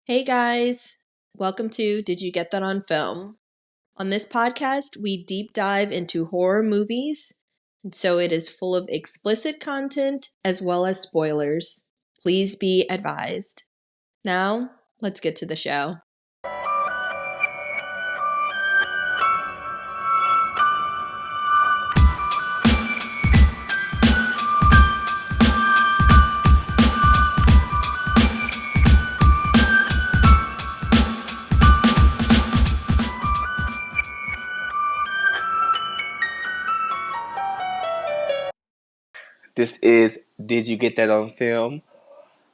Hey guys, welcome to Did You Get That on Film? On this podcast, we deep dive into horror movies, and so it is full of explicit content as well as spoilers. Please be advised. Now, let's get to the show. This is Did You Get That on Film?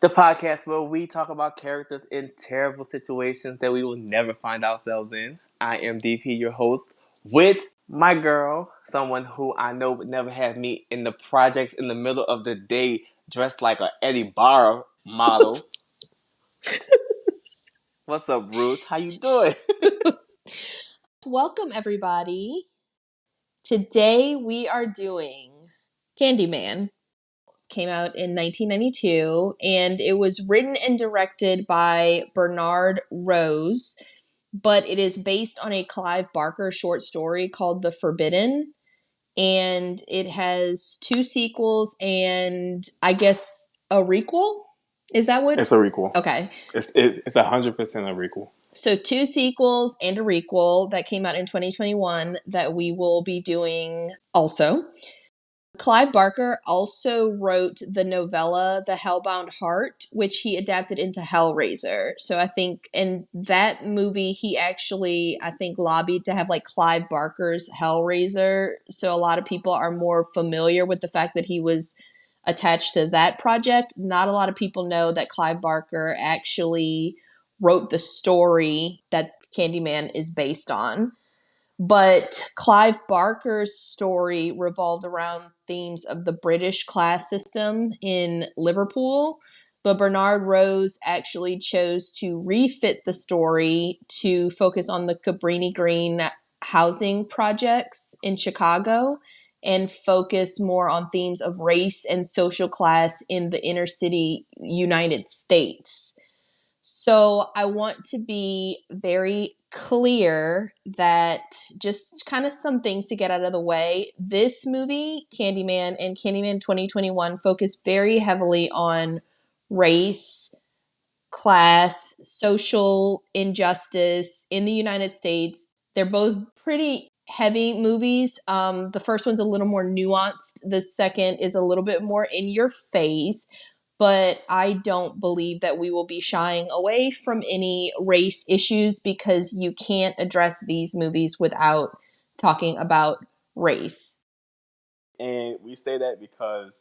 The podcast where we talk about characters in terrible situations that we will never find ourselves in. I am DP, your host, with my girl, someone who I know would never have me in the projects in the middle of the day dressed like a Eddie Barra model. What's up, Ruth? How you doing? Welcome, everybody. Today we are doing Candyman. Came out in 1992, and it was written and directed by Bernard Rose, but it is based on a Clive Barker short story called The Forbidden, and it has two sequels and I guess a requel? Is that what? It's a requel. Okay. It's 100% a requel. So two sequels and a requel that came out in 2021 that we will be doing also. Clive Barker also wrote the novella The Hellbound Heart, which he adapted into Hellraiser. So I think in that movie, he actually, I think, lobbied to have like Clive Barker's Hellraiser. So a lot of people are more familiar with the fact that he was attached to that project. Not a lot of people know that Clive Barker actually wrote the story that Candyman is based on. But Clive Barker's story revolved around themes of the British class system in Liverpool. But Bernard Rose actually chose to refit the story to focus on the Cabrini Green housing projects in Chicago and focus more on themes of race and social class in the inner city United States. So I want to be very clear that just kind of some things to get out of the way. This movie, Candyman and Candyman 2021, focus very heavily on race, class, social injustice in the United States. They're both pretty heavy movies. The first one's a little more nuanced. The second is a little bit more in your face. But I don't believe that we will be shying away from any race issues because you can't address these movies without talking about race. And we say that because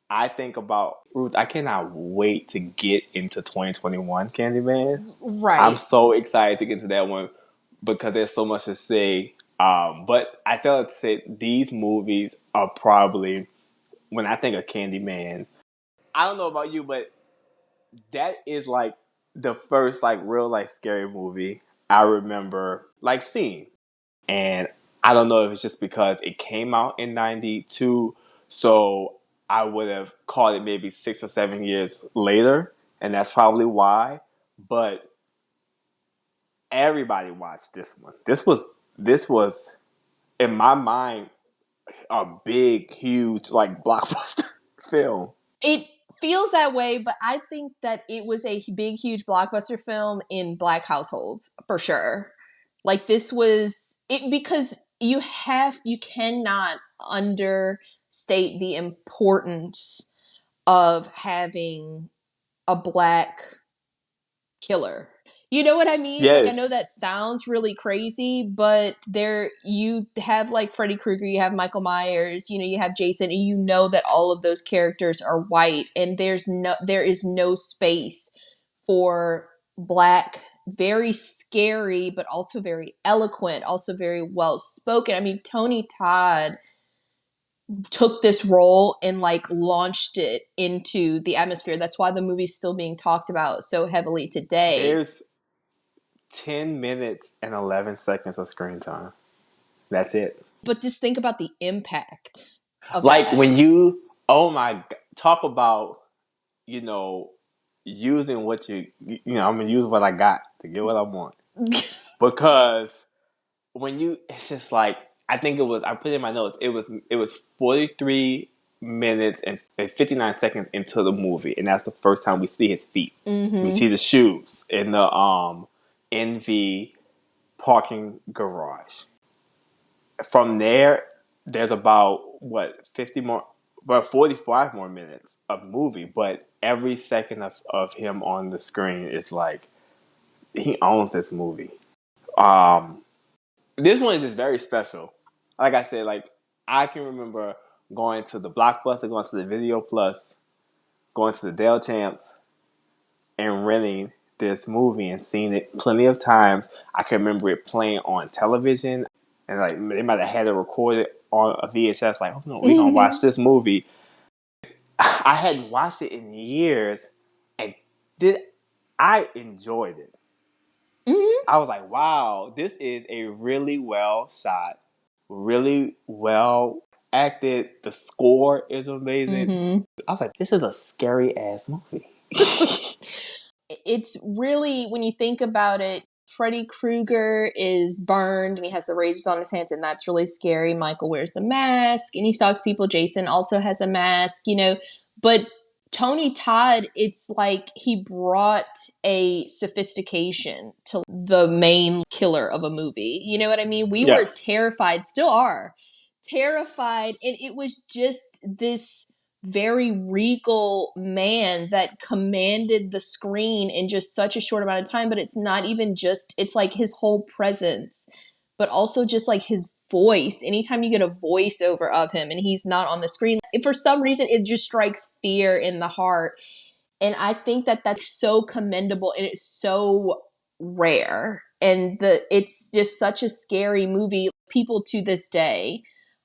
I think about Ruth. I cannot wait to get into 2021 Candyman. Right. I'm so excited to get into that one because there's so much to say. But I still have to say these movies are probably, when I think of Candyman, I don't know about you, but that is like the first like real like scary movie I remember like seeing. And I don't know if it's just because it came out in 92, so I would have caught it maybe 6 or 7 years later, and that's probably why. But everybody watched this one. This was in my mind a big, huge like blockbuster film. It feels that way, but I think that it was a big, huge blockbuster film in Black households for sure. Like this was it because you cannot understate the importance of having a Black killer. You know what I mean? Like I know Yes. that sounds really crazy, but there you have like Freddy Krueger, you have Michael Myers, you have Jason, and you know that all of those characters are white, and there is no space for Black, very scary, but also very eloquent, also very well spoken. I mean, Tony Todd took this role and like launched it into the atmosphere. That's why the movie's still being talked about so heavily today. There's 10 minutes and 11 seconds of screen time. That's it. But just think about the impact of Like that. when you, oh my, talk about, you know, using what I'm gonna use what I got to get what I want. Because it's just like, I think I put it in my notes, it was 43 minutes and 59 seconds into the movie, and that's the first time we see his feet. Mm-hmm. We see the shoes in the NV parking garage. From there's about 45 more minutes of movie, but every second of him on the screen is like, he owns this movie. This one is just very special. Like I said, like, I can remember going to the Blockbuster, going to the Video Plus, going to the Dale Champs, and renting this movie and seeing it plenty of times. I can remember it playing on television, and like they might have had it recorded on a VHS. Like, oh no, we're gonna watch this movie. I hadn't watched it in years, and I enjoyed it. Mm-hmm. I was like, wow, this is a really well shot, really well acted. The score is amazing. Mm-hmm. I was like, this is a scary ass movie. It's really, when you think about it, Freddy Krueger is burned and he has the razors on his hands, and that's really scary. Michael wears the mask and he stalks people. Jason also has a mask, but Tony Todd, it's like he brought a sophistication to the main killer of a movie. You know what I mean? We were terrified, still are terrified, and it was just this very regal man that commanded the screen in just such a short amount of time. But it's not even just, it's like his whole presence, but also just like his voice. Anytime you get a voiceover of him and he's not on the screen, for some reason it just strikes fear in the heart. And I think that that's so commendable, and it's so rare, and it's just such a scary movie. People to this day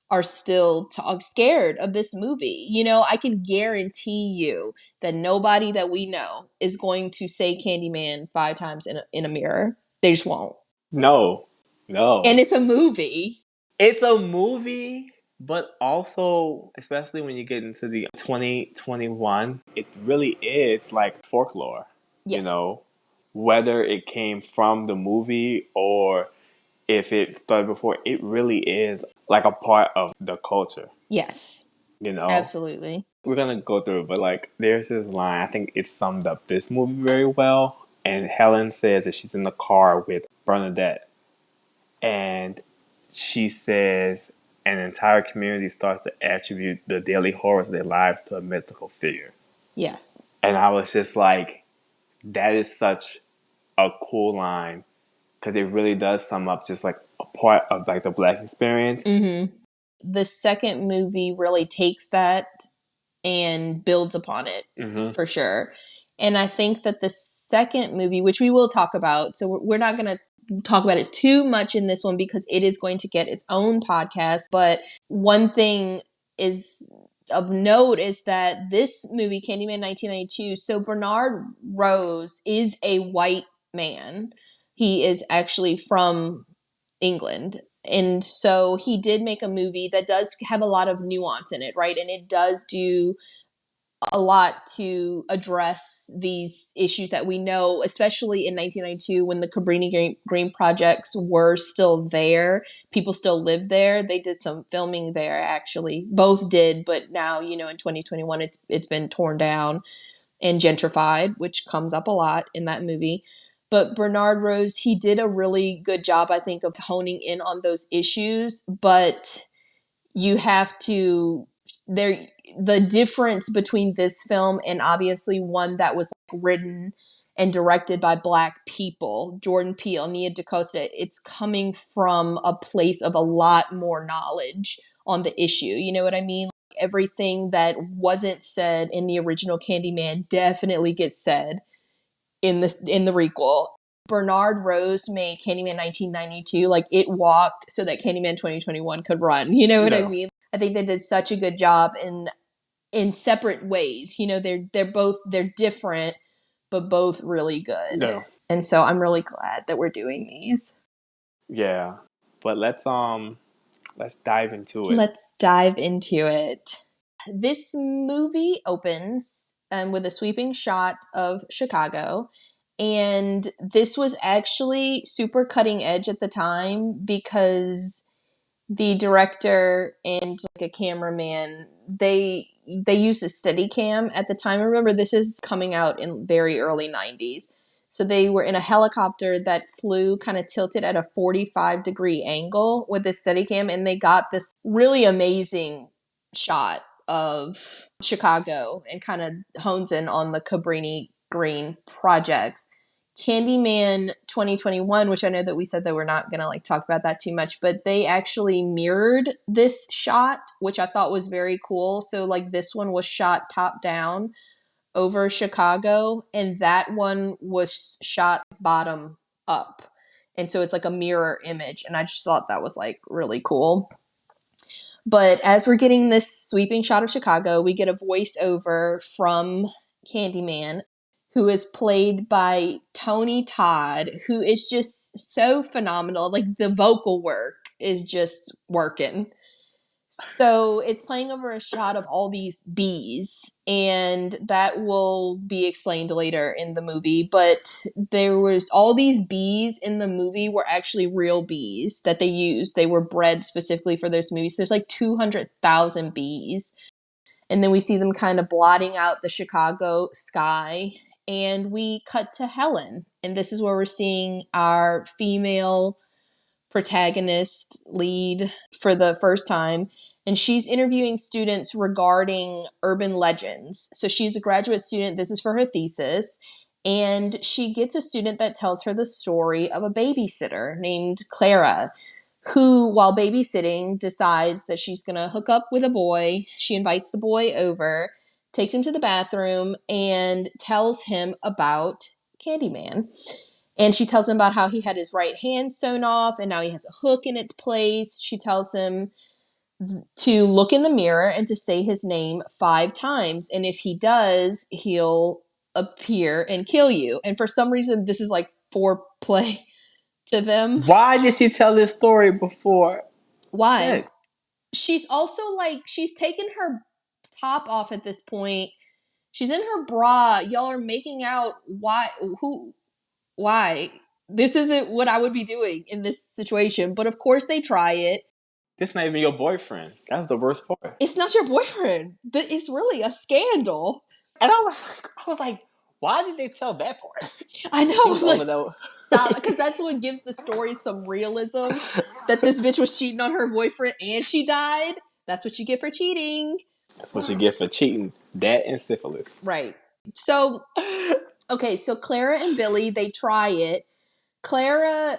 are still scared of this movie. I can guarantee you that nobody that we know is going to say Candyman 5 times in a mirror. They just won't. No. And it's a movie. It's a movie, but also, especially when you get into the 2021, it really is like folklore. Yes. Whether it came from the movie or if it started before, it really is like a part of the culture. Yes. Absolutely. We're gonna go through it, but like, there's this line, I think it summed up this movie very well. And Helen says that she's in the car with Bernadette, and she says an entire community starts to attribute the daily horrors of their lives to a mythical figure. Yes. And I was just like, that is such a cool line, because it really does sum up just like a part of like the Black experience. Mm-hmm. The second movie really takes that and builds upon it, for sure. And I think that the second movie, which we will talk about, so we're not going to talk about it too much in this one because it is going to get its own podcast. But one thing is of note is that this movie, Candyman 1992, so Bernard Rose is a white man. He is actually from England. And so he did make a movie that does have a lot of nuance in it, right? And it does do a lot to address these issues that we know, especially in 1992 when the Cabrini Green projects were still there. People still lived there. They did some filming there, actually. Both did, but now, in 2021, it's been torn down and gentrified, which comes up a lot in that movie. But Bernard Rose, he did a really good job, I think, of honing in on those issues. But you have to, the difference between this film and obviously one that was written and directed by Black people, Jordan Peele, Nia DaCosta, it's coming from a place of a lot more knowledge on the issue. You know what I mean? Everything that wasn't said in the original Candyman definitely gets said in the requel. Bernard Rose made Candyman 1992, like it walked so that Candyman 2021 could run. You know what I mean? I think they did such a good job in separate ways. They're different, but both really good. Yeah. And so I'm really glad that we're doing these. Yeah. But let's dive into it. Let's dive into it. This movie opens with a sweeping shot of Chicago. And this was actually super cutting edge at the time because the director and like a cameraman, they used a steady cam at the time. Remember, this is coming out in very early 90s. So they were in a helicopter that flew kind of tilted at a 45-degree angle with this steady cam, and they got this really amazing shot of Chicago and kind of hones in on the Cabrini Green projects. Candyman 2021, which I know that we said that we're not going to like talk about that too much, but they actually mirrored this shot, which I thought was very cool. So like this one was shot top down over Chicago, and that one was shot bottom up. And so it's like a mirror image, and I just thought that was like really cool. But as we're getting this sweeping shot of Chicago, we get a voiceover from Candyman, who is played by Tony Todd, who is just so phenomenal. Like the vocal work is just working. So it's playing over a shot of all these bees, and that will be explained later in the movie. But there was all these bees in the movie were actually real bees that they used. They were bred specifically for this movie. So there's like 200,000 bees. And then we see them kind of blotting out the Chicago sky. And we cut to Helen. And this is where we're seeing our female protagonist lead for the first time. And she's interviewing students regarding urban legends. So she's a graduate student. This is for her thesis. And she gets a student that tells her the story of a babysitter named Clara, who, while babysitting, decides that she's going to hook up with a boy. She invites the boy over, takes him to the bathroom, and tells him about Candyman. And she tells him about how he had his right hand sewn off and now he has a hook in its place. She tells him to look in the mirror and to say his name 5 times. And if he does, he'll appear and kill you. And for some reason, this is like foreplay to them. Why did she tell this story before? Why? Sex? She's also like, she's taken her top off at this point. She's in her bra. Y'all are making out. Why? Why? This isn't what I would be doing in this situation. But of course they try it. This not even your boyfriend. That's the worst part. It's not your boyfriend. It's really a scandal. And I was like, why did they tell that part? I know. Stop, because that's what gives the story some realism. That this bitch was cheating on her boyfriend and she died. That's what you get for cheating. That's what you get for cheating. That and syphilis. Right. So, okay, so Clara and Billy, they try it. Clara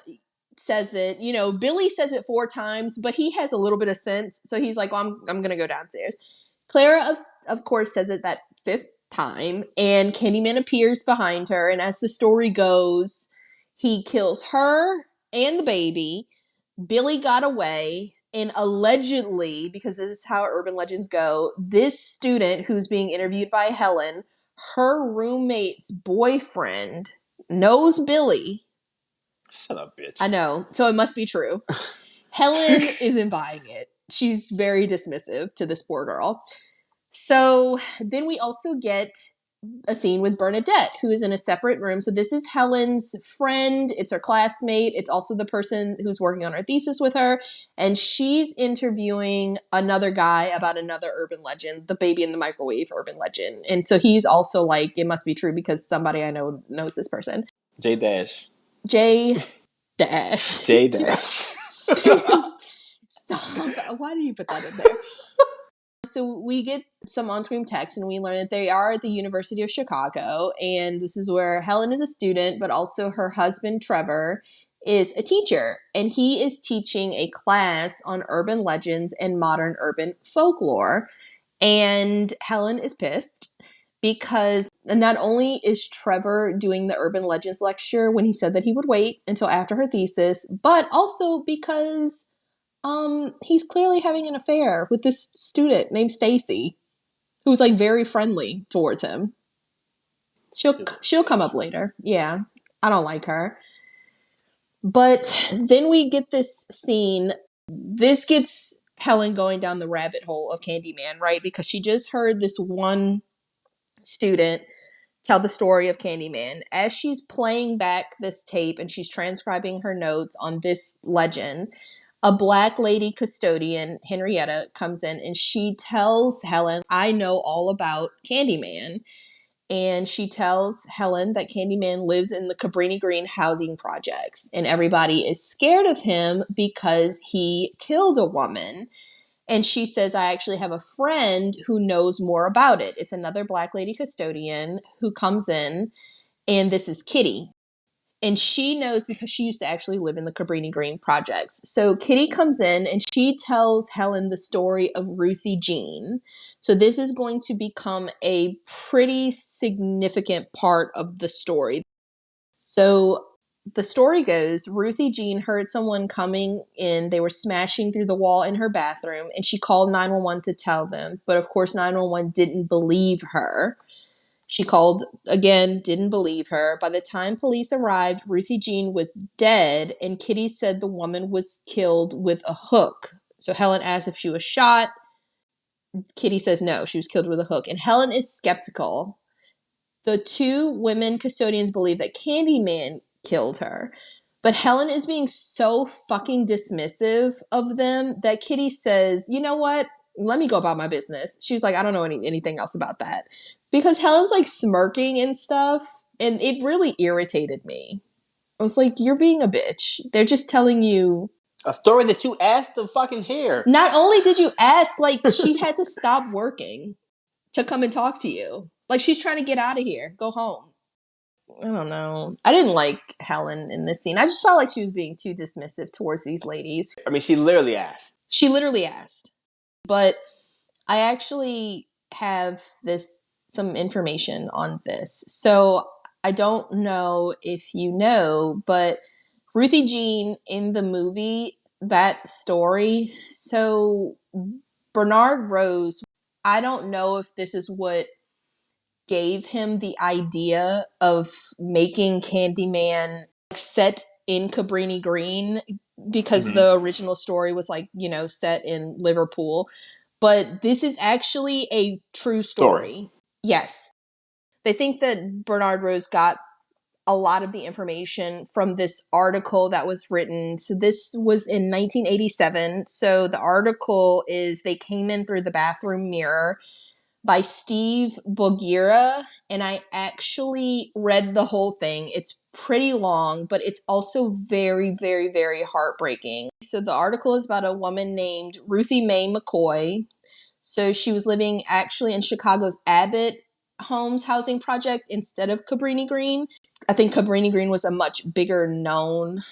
says it, you know, Billy says it 4 times, but he has a little bit of sense. So he's like, well, I'm going to go downstairs. Clara, of course, says it that 5th time, and Candyman appears behind her. And as the story goes, he kills her and the baby. Billy got away. And allegedly, because this is how urban legends go, this student who's being interviewed by Helen, her roommate's boyfriend knows Billy. Shut up, bitch. I know. So it must be true. Helen isn't buying it. She's very dismissive to this poor girl. So then we also get a scene with Bernadette, who is in a separate room. So this is Helen's friend. It's her classmate. It's also the person who's working on her thesis with her. And she's interviewing another guy about another urban legend, the baby in the microwave urban legend. And so he's also like, it must be true because somebody I know knows this person. J Dash. J Dash. J Dash. Stop. Why did you put that in there? So we get some on-screen text and we learn that they are at the University of Chicago. And this is where Helen is a student, but also her husband, Trevor, is a teacher. And he is teaching a class on urban legends and modern urban folklore. And Helen is pissed because not only is Trevor doing the urban legends lecture when he said that he would wait until after her thesis, but also because he's clearly having an affair with this student named Stacy, who's like very friendly towards him. She'll come up later. Yeah, I don't like her. But then we get this scene. This gets Helen going down the rabbit hole of Candyman, right? Because she just heard this one student tell the story of Candyman. As she's playing back this tape and she's transcribing her notes on this legend, a Black lady custodian, Henrietta, comes in and she tells Helen, I know all about Candyman. And she tells Helen that Candyman lives in the Cabrini Green housing projects and everybody is scared of him because he killed a woman. And she says, I actually have a friend who knows more about it. It's another Black lady custodian who comes in, and this is Kitty. And she knows because she used to actually live in the Cabrini Green projects. So Kitty comes in and she tells Helen the story of Ruthie Jean. So this is going to become a pretty significant part of the story. So the story goes, Ruthie Jean heard someone coming in. They were smashing through the wall in her bathroom, and she called 911 to tell them. But of course, 911 didn't believe her. She called again, didn't believe her. By the time police arrived, Ruthie Jean was dead, and Kitty said the woman was killed with a hook. So Helen asked if she was shot. Kitty says no, she was killed with a hook. And Helen is skeptical. The two women custodians believe that Candyman killed her. But Helen is being so fucking dismissive of them that Kitty says, you know what? Let me go about my business. She's like, I don't know anything else about that. Because Helen's like smirking and stuff. And it really irritated me. I was like, you're being a bitch. They're just telling you. A story that you asked to fucking hear. Not only did you ask, like, she had to stop working to come and talk to you. Like, she's trying to get out of here. Go home. I don't know. I didn't like Helen in this scene. I just felt like she was being too dismissive towards these ladies. I mean, she literally asked. She literally asked. But I actually have some information on this. So I don't know if you know, but Ruthie Jean in the movie, that story, so Bernard Rose, I don't know if this is what gave him the idea of making Candyman set in Cabrini Green, because the original story was like, set in Liverpool. But this is actually a true story. Yes. They think that Bernard Rose got a lot of the information from this article that was written. So this was in 1987. So the article is They Came In Through the Bathroom Mirror by Steve Bogira, and I actually read the whole thing. It's pretty long, but it's also very, very, very heartbreaking. So the article is about a woman named Ruthie Mae McCoy. So she was living actually in Chicago's Abbott Homes housing project instead of Cabrini Green. I think Cabrini Green was a much bigger known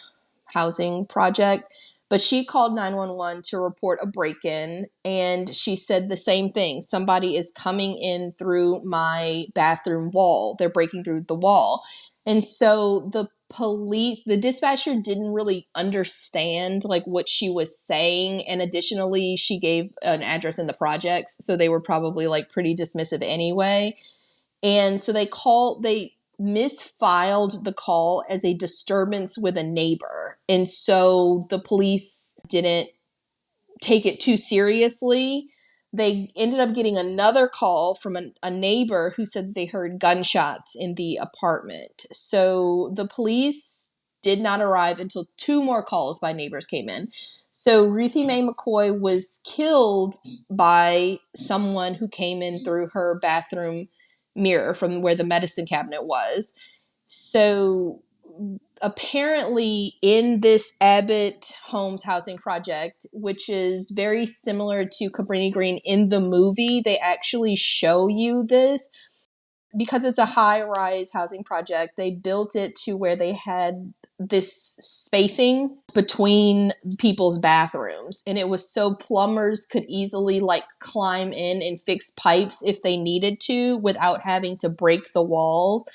housing project. But she called 911 to report a break-in, and she said the same thing. Somebody is coming in through my bathroom wall. They're breaking through the wall. And so the dispatcher didn't really understand like what she was saying. And additionally, she gave an address in the projects. So they were probably like pretty dismissive anyway. And so they misfiled the call as a disturbance with a neighbor. And so the police didn't take it too seriously. They ended up getting another call from a neighbor who said that they heard gunshots in the apartment. So the police did not arrive until 2 more calls by neighbors came in. So Ruthie Mae McCoy was killed by someone who came in through her bathroom mirror from where the medicine cabinet was. So apparently in this Abbott Homes housing project, which is very similar to Cabrini Green in the movie, they actually show you this. Because it's a high-rise housing project, they built it to where they had this spacing between people's bathrooms. And it was so plumbers could easily like climb in and fix pipes if they needed to without having to break the wall.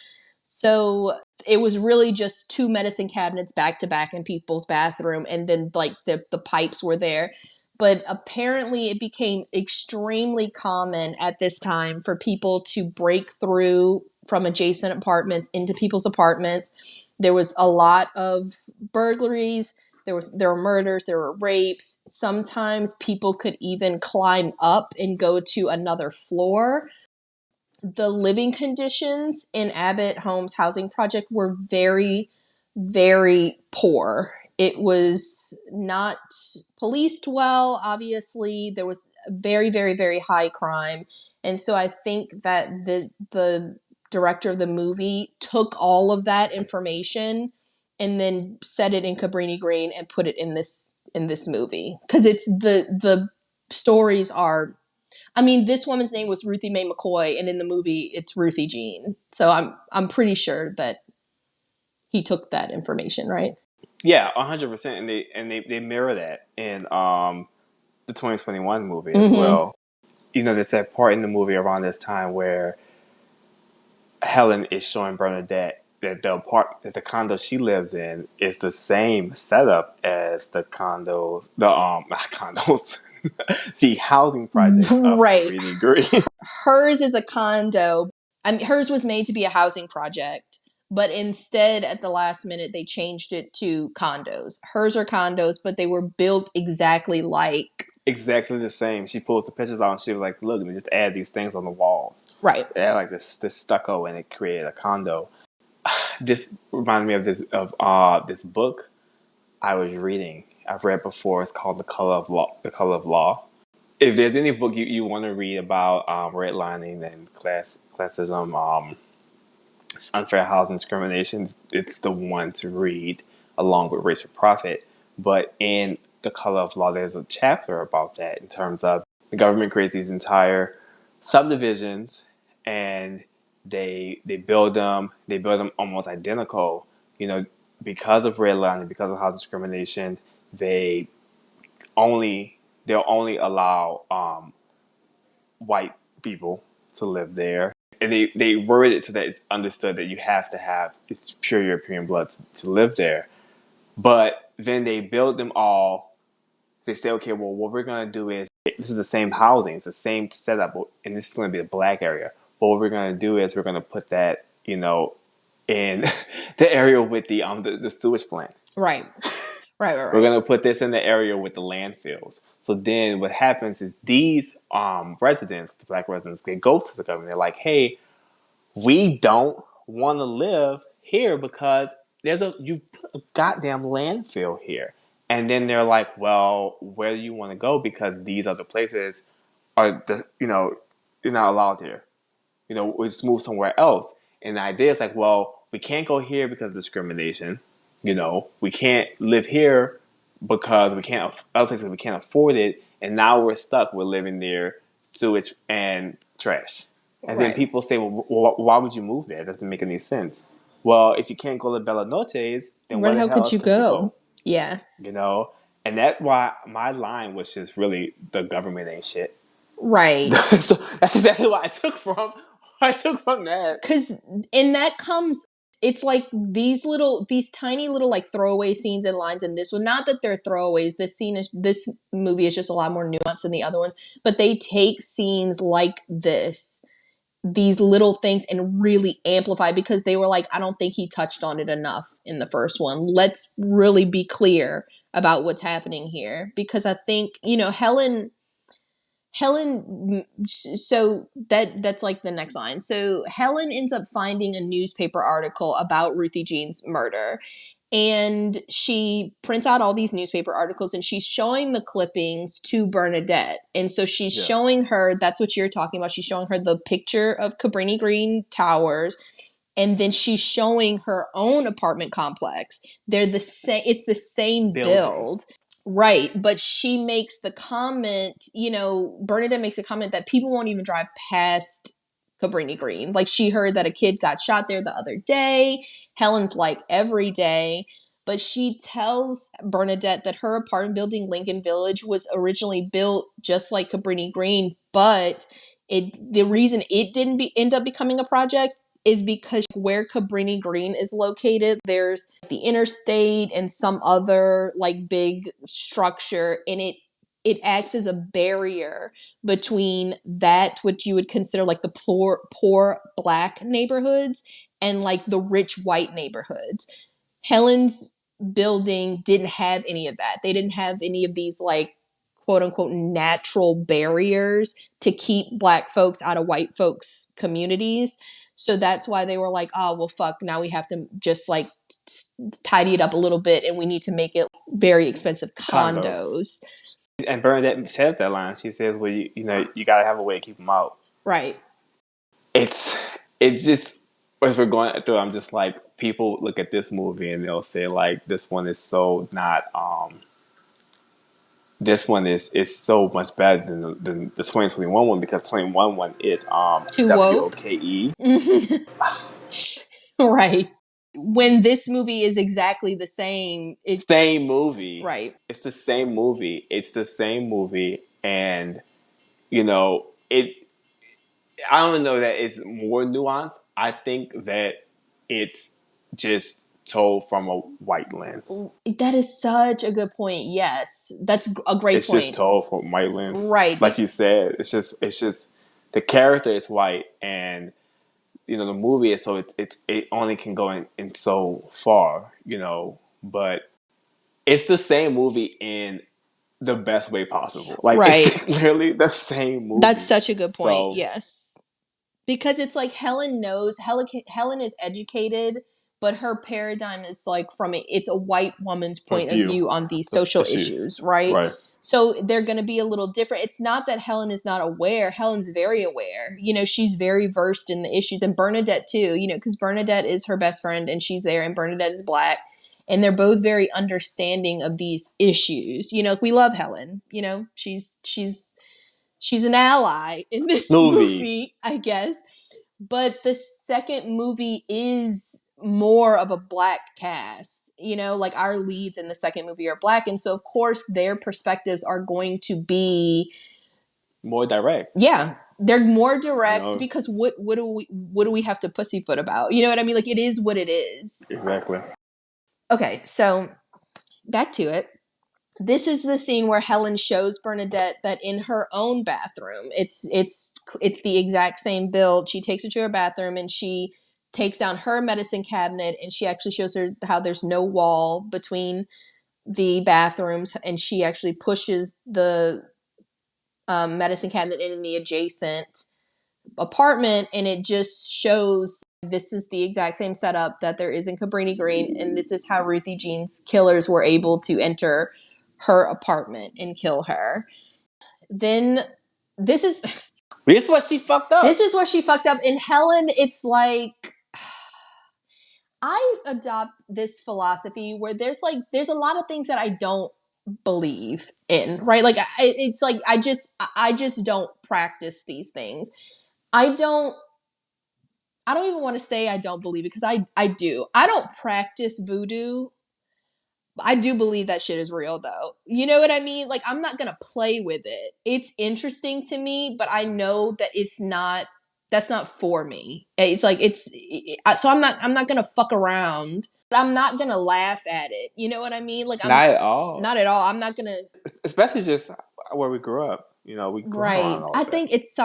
So it was really just 2 medicine cabinets back to back in people's bathroom. And then like the pipes were there. But apparently it became extremely common at this time for people to break through from adjacent apartments into people's apartments. There was a lot of burglaries. There were murders. There were rapes. Sometimes people could even climb up and go to another floor. the living conditions in Abbott Homes housing project were very, very poor. It was not policed well, obviously. There was very, very, very high crime. And so I think that the director of the movie took all of that information and then set it in Cabrini Green and put it in this movie. Because it's the stories are, I mean, this woman's name was Ruthie Mae McCoy, and in the movie, it's Ruthie Jean. So I'm pretty sure that he took that information, right? Yeah, 100%, and they mirror that in the 2021 movie as Mm-hmm. well. You know, there's that part in the movie around this time where Helen is showing Bernadette that the condo she lives in is the same setup as the condo, the not condos, the housing projects of Right. Cabrini Green. Hers is a condo. I mean, hers was made to be a housing project, but instead, at the last minute, they changed it to condos. Hers are condos, but they were built exactly like. Exactly the same. She pulls the pictures out and she was like, "Look, let me just add these things on the walls." Right. They had like this stucco and it created a condo. This reminded me of this book I was reading. I've read before. It's called The Color of Law. The Color of Law. If there's any book you want to read about redlining and classism, unfair housing discrimination, it's the one to read along with Race for Profit. But in The Color of Law, there's a chapter about that in terms of the government creates these entire subdivisions and they build them almost identical, you know, because of redlining, because of housing discrimination. They'll only allow white people to live there. And they worded it so that it's understood that you have to have it's pure European blood to live there. But then they build them all. They say, okay, well, what we're going to do is, this is the same housing, it's the same setup, and this is going to be a black area. But what we're going to do is we're going to put that, you know, in the area with the sewage plant. Right. Right. We're going to put this in the area with the landfills. So then what happens is these residents, the black residents, they go to the government. They're like, hey, we don't want to live here because you put a goddamn landfill here. And then they're like, well, where do you want to go? Because these other places are just, you know, you're not allowed here. You know, we just move somewhere else. And the idea is like, well, we can't go here because of discrimination. You know, we can't live here because other places we can't afford it. And now we're stuck. We're living near sewage and trash. And then people say, well, why would you move there? It doesn't make any sense. Well, if you can't go to Bella Noche's, then where the hell could else you could you go? Yes. You know? And that's why my line was just really, the government ain't shit. Right. So that's exactly what I took from that. Because in that comes, it's like these tiny little like throwaway scenes and lines in this one. Not that they're throwaways. This movie is just a lot more nuanced than the other ones. But they take scenes like these little things, and really amplify, because they were like, I don't think he touched on it enough in the first one. Let's really be clear about what's happening here, because I think, you know, Helen, so that's like the next line. So Helen ends up finding a newspaper article about Ruthie Jean's murder, and she prints out all these newspaper articles and she's showing the clippings to Bernadette. And so she's showing her, that's what you're talking about. She's showing her the picture of Cabrini Green Towers. And then she's showing her own apartment complex. They're the same. It's the same build. Right. But she makes the comment, you know, Bernadette makes a comment that people won't even drive past Cabrini Green. Like, she heard that a kid got shot there the other day. Helen's like, every day. But she tells Bernadette that her apartment building, Lincoln Village, was originally built just like Cabrini Green, but the reason it didn't end up becoming a project is because where Cabrini Green is located, there's the interstate and some other like big structure, and it acts as a barrier between that, what you would consider like the poor black neighborhoods, and like the rich white neighborhoods. Helen's building didn't have any of that. They didn't have any of these like quote unquote natural barriers to keep Black folks out of white folks' communities. So that's why they were like, oh, well, fuck, now we have to just like tidy it up a little bit and we need to make it very expensive condos. And Bernadette says that line. She says, well, you know, you got to have a way to keep them out. Right. It just, as we're going through, I'm just like, people look at this movie and they'll say, like, this one is so not, this one is so much better than the 2021 one, because 2021 one is Too WOKE. Right. When this movie is exactly the same. Same movie. Right. It's the same movie. It's the same movie. And, you know, I don't know that it's more nuanced. I think that it's just told from a white lens. That is such a good point. Yes. That's a great point. It's just told from a white lens. Right. Like you said, it's just the character is white, and you know, the movie is so it only can go in so far, you know, but it's the same movie in the best way possible. Like, right. It's literally the same movie. That's such a good point. So, yes. Because it's like Helen is educated, but her paradigm is like it's a white woman's point of view on these social issues, right? Right. So they're going to be a little different. It's not that Helen is not aware. Helen's very aware. You know, she's very versed in the issues. And Bernadette too, you know, because Bernadette is her best friend and she's there, and Bernadette is Black. And they're both very understanding of these issues. You know, we love Helen. You know, she's an ally in this movie, I guess. But the second movie is more of a Black cast. You know, like our leads in the second movie are Black. And so, of course, their perspectives are going to be more direct. Yeah. They're more direct, you know, because what do we have to pussyfoot about? You know what I mean? Like, it is what it is. Exactly. Okay, so back to it. This is the scene where Helen shows Bernadette that in her own bathroom, it's the exact same build. She takes her to her bathroom and she takes down her medicine cabinet, and she actually shows her how there's no wall between the bathrooms, and she actually pushes the medicine cabinet in the adjacent apartment, and it just shows this is the exact same setup that there is in Cabrini Green, and this is how Ruthie Jean's killers were able to enter her apartment and kill her. Then this is what she fucked up. This is where she fucked up. In Helen, it's like I adopt this philosophy where there's a lot of things that I don't believe in, right? Like it's like I just don't practice these things. I don't even want to say I don't believe it, because I do. I don't practice voodoo. I do believe that shit is real, though. You know what I mean? Like, I'm not gonna play with it. It's interesting to me, but I know that that's not for me. It's like so I'm not gonna fuck around. I'm not gonna laugh at it. You know what I mean? Like, not at all. Not at all. I'm not gonna. Especially just where we grew up. You know, we grew right. I think that's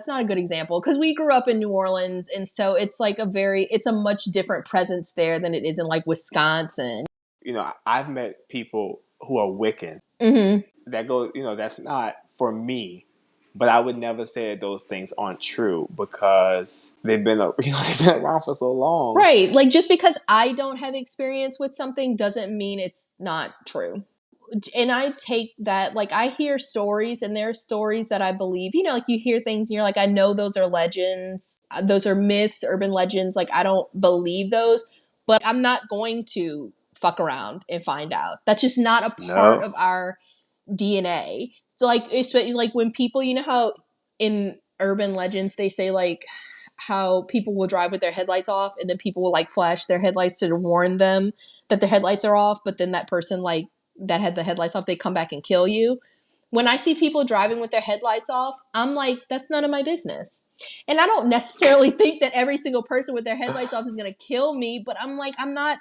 not a good example, because we grew up in New Orleans, and so it's like it's a much different presence there than it is in like Wisconsin. You know, I've met people who are Wiccan. Mm-hmm. That goes, you know, that's not for me, but I would never say that those things aren't true, because they've been around for so long. Right. Like, just because I don't have experience with something doesn't mean it's not true. And I take that, like, I hear stories, and there are stories that I believe, you know, like you hear things and you're like, I know those are legends. Those are myths, urban legends. Like, I don't believe those, but I'm not going to fuck around and find out. That's just not a part of our DNA. So like, especially like when people, you know how in urban legends they say like how people will drive with their headlights off, and then people will like flash their headlights to warn them that their headlights are off, but then that person like that had the headlights off, they come back and kill you. When I see people driving with their headlights off, I'm like, that's none of my business. And I don't necessarily think that every single person with their headlights off is going to kill me, but I'm like, I'm not.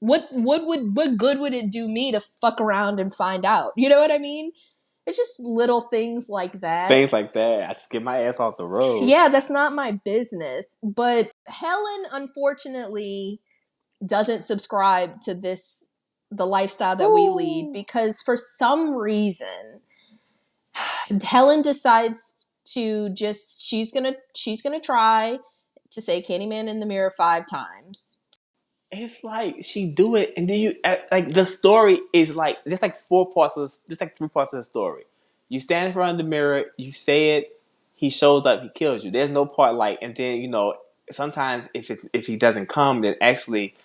What good would it do me to fuck around and find out? You know what I mean? It's just little things like that. Things like that. I just get my ass off the road. Yeah, that's not my business. But Helen, unfortunately, doesn't subscribe to the lifestyle that we lead, because for some reason Helen decides to just she's gonna try to say Candyman in the mirror 5 times. It's like she do it, and then you like the story is like there's like 4 parts of there's like 3 parts of the story. You stand in front of the mirror, you say it, he shows up, he kills you. There's no part like, and then sometimes if he doesn't come, then actually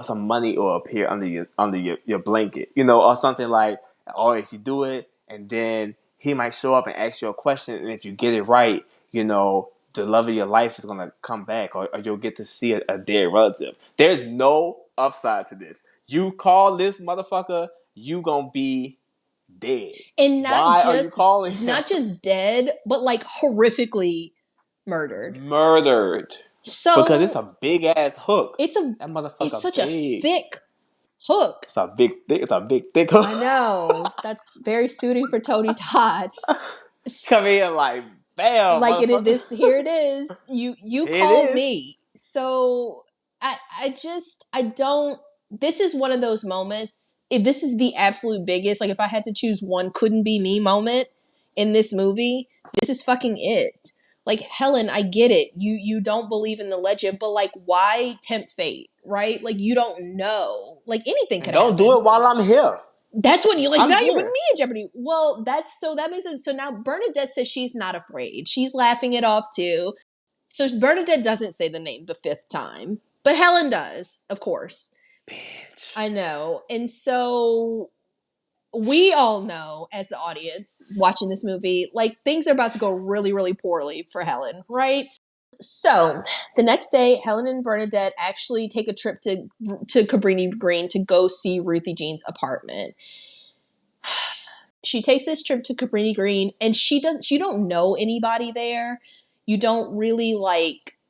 some money will appear under your blanket, or something like, or if you do it, and then he might show up and ask you a question, and if you get it right, the love of your life is gonna come back, or you'll get to see a dead relative. There's no upside to this. You call this motherfucker, you gonna be dead. And Why are you calling him? Not just dead, but like horrifically murdered. Murdered. So because it's a big ass hook. It's such a thick hook. It's a big thick hook. I know. That's very suiting for Tony Todd. Come here like bam. Like here it is. You called me. So I don't. This is one of those moments. This is the absolute biggest. Like if I had to choose one couldn't be me moment in this movie, this is fucking it. Like, Helen, I get it. You don't believe in the legend, but like, why tempt fate, right? Like, you don't know. Like, anything could happen. Don't do it while I'm here. That's what you like. Now you're putting me in jeopardy. Well, that makes it. So now Bernadette says she's not afraid. She's laughing it off too. So Bernadette doesn't say the name the 5th time, but Helen does, of course. Bitch. I know. And so we all know, as the audience watching this movie, like things are about to go really, really poorly for Helen, right? So the next day, Helen and Bernadette actually take a trip to Cabrini Green to go see Ruthie Jean's apartment. She takes this trip to Cabrini Green, and you don't know anybody there. You don't really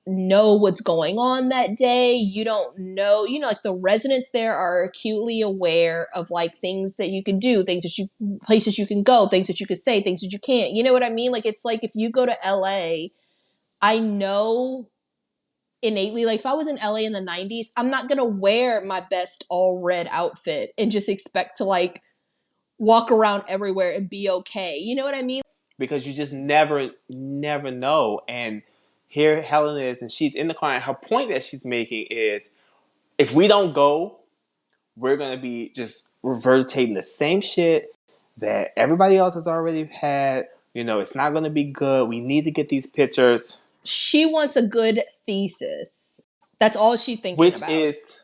know what's going on that day. You don't know, like the residents there are acutely aware of like things that you can do, places you can go, things that you can say, things that you can't. You know what I mean? Like, it's like if you go to LA, I know innately, like if I was in LA in the 90s, I'm not going to wear my best all red outfit and just expect to like walk around everywhere and be okay. You know what I mean? Because you just never know. And here Helen is, and she's in the car, and her point that she's making is, if we don't go, we're going to be just regurgitating the same shit that everybody else has already had. It's not going to be good. We need to get these pictures. She wants a good thesis. That's all she's thinking about. Which is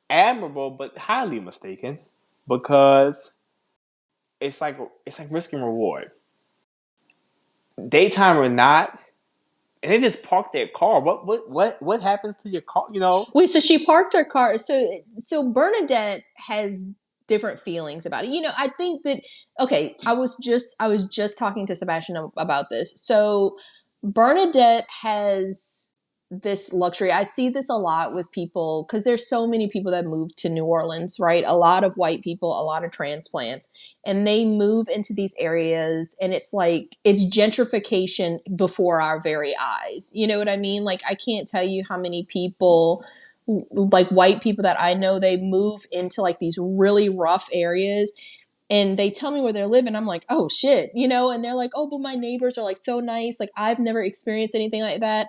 admirable, but highly mistaken, because it's like risk and reward. Daytime or not, and they just parked their car. What happens to your car? Wait, so she parked her car. So Bernadette has different feelings about it. I think that I was just talking to Sebastian about this. So Bernadette has this luxury. I see this a lot with people because there's so many people that move to New Orleans, right? A lot of white people, a lot of transplants, and they move into these areas, and it's like it's gentrification before our very eyes. You know what I mean? Like, I can't tell you how many people, like white people that I know, they move into like these really rough areas, and they tell me where they're living. I'm like, oh shit, and they're like, oh, but my neighbors are like so nice. Like, I've never experienced anything like that.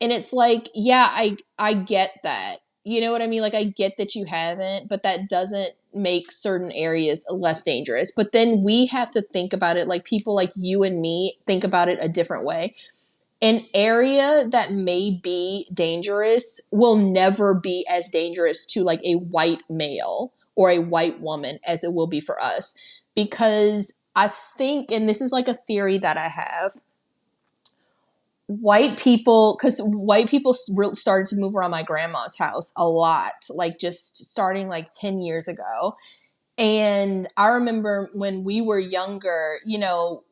And it's like, yeah, I get that. You know what I mean? Like, I get that you haven't, but that doesn't make certain areas less dangerous. But then we have to think about it like people like you and me think about it a different way. An area that may be dangerous will never be as dangerous to like a white male or a white woman as it will be for us. Because I think, and this is like a theory that I have, white people started to move around my grandma's house a lot, like just starting like 10 years ago. And I remember when we were younger,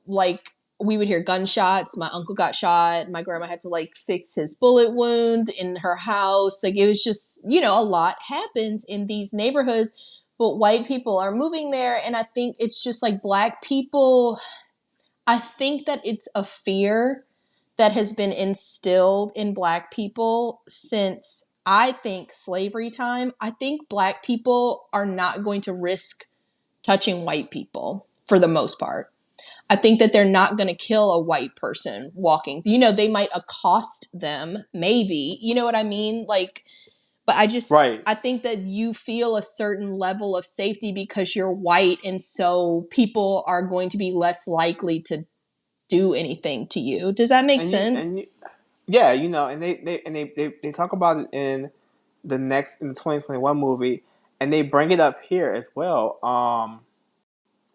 like we would hear gunshots. My uncle got shot. My grandma had to like fix his bullet wound in her house. Like, it was just, a lot happens in these neighborhoods, but white people are moving there. And I think it's just like Black people. I think that it's a fear that has been instilled in Black people since, I think, slavery time. I think Black people are not going to risk touching white people for the most part. I think that they're not going to kill a white person walking. You know, they might accost them, maybe. You know what I mean? Like, but Right. I think that you feel a certain level of safety because you're white, and so people are going to be less likely to do anything to you. Does that make sense? Yeah, you know, and they talk about it in the 2021 movie, and they bring it up here as well.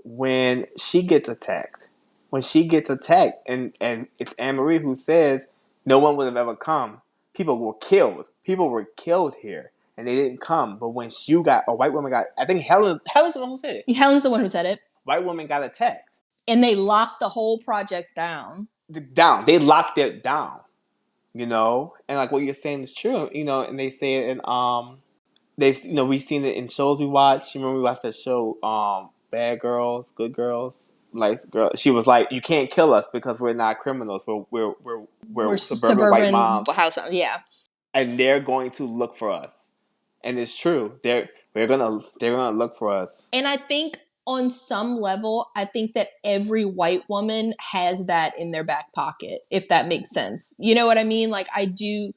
When she gets attacked, and it's Anne Marie who says no one would have ever come. People were killed. People were killed here, and they didn't come. But when a white woman got, I think Helen's the one who said it. Helen's the one who said it. White woman got attacked. And they locked the whole projects down. They locked it down. You know, and like what you're saying is true. You know, and they say it in we've seen it in shows we watch. You remember we watched that show, Bad Girls, Good Girls, Nice Girls. She was like, "You can't kill us because we're not criminals. We're suburban white moms, house, yeah." and they're going to look for us." And it's true. They're gonna look for us. And I think on some level, I think that every white woman has that in their back pocket, if that makes sense. You know what I mean? Like, I do.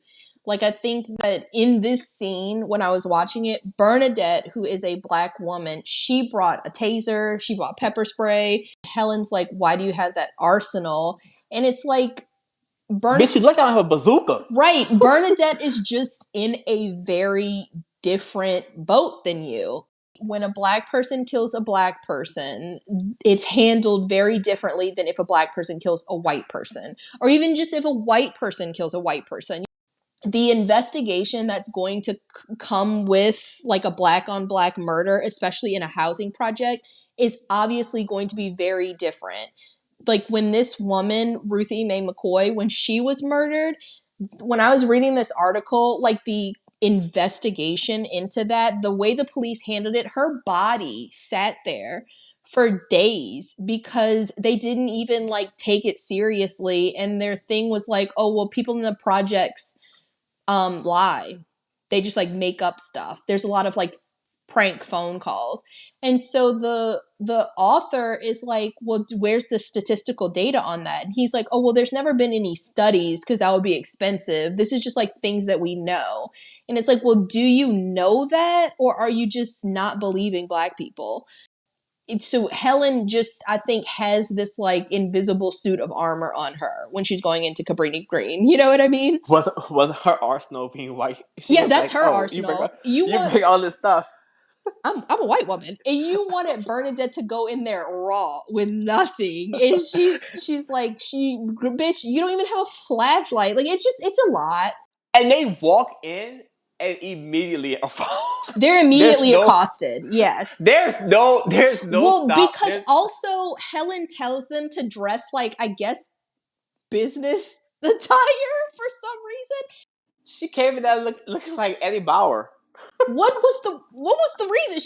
Like, I think that in this scene, when I was watching it, Bernadette, who is a black woman, she brought a taser, she brought pepper spray. Helen's like, "Why do you have that arsenal?" And it's like, Bitch, you look like I have a bazooka. Right. Bernadette is just in a very different boat than you. When a black person kills a black person, it's handled very differently than if a black person kills a white person, or even just if a white person kills a white person. The investigation that's going to come with like a black on black murder, especially in a housing project, is obviously going to be very different. Like, when this woman, Ruthie Mae McCoy, when she was murdered, when I was reading this article, like the investigation into that, the way the police handled it, her body sat there for days because they didn't even like take it seriously. And their thing was like, "Oh, well, people in the projects lie. They just like make up stuff." There's a lot of like prank phone calls. And so the author is like, "Well, where's the statistical data on that?" And he's like, "Oh, well, there's never been any studies because that would be expensive. This is just like things that we know." And it's like, "Well, do you know that, or are you just not believing black people?" So Helen just, I think, has this like invisible suit of armor on her when she's going into Cabrini Green. You know what I mean? Was her arsenal being white? She Yeah, was that's like, her "Oh, arsenal. you bring all this stuff." I'm a white woman, and you wanted Bernadette to go in there raw with nothing, and she's like, "Bitch, you don't even have a flashlight." Like, it's a lot. And they walk in and immediately are followed. They're immediately accosted. Yes. There's no Well, stop. because also Helen tells them to dress like, I guess, business attire for some reason. She came in there looking like Eddie Bauer. What was the reason?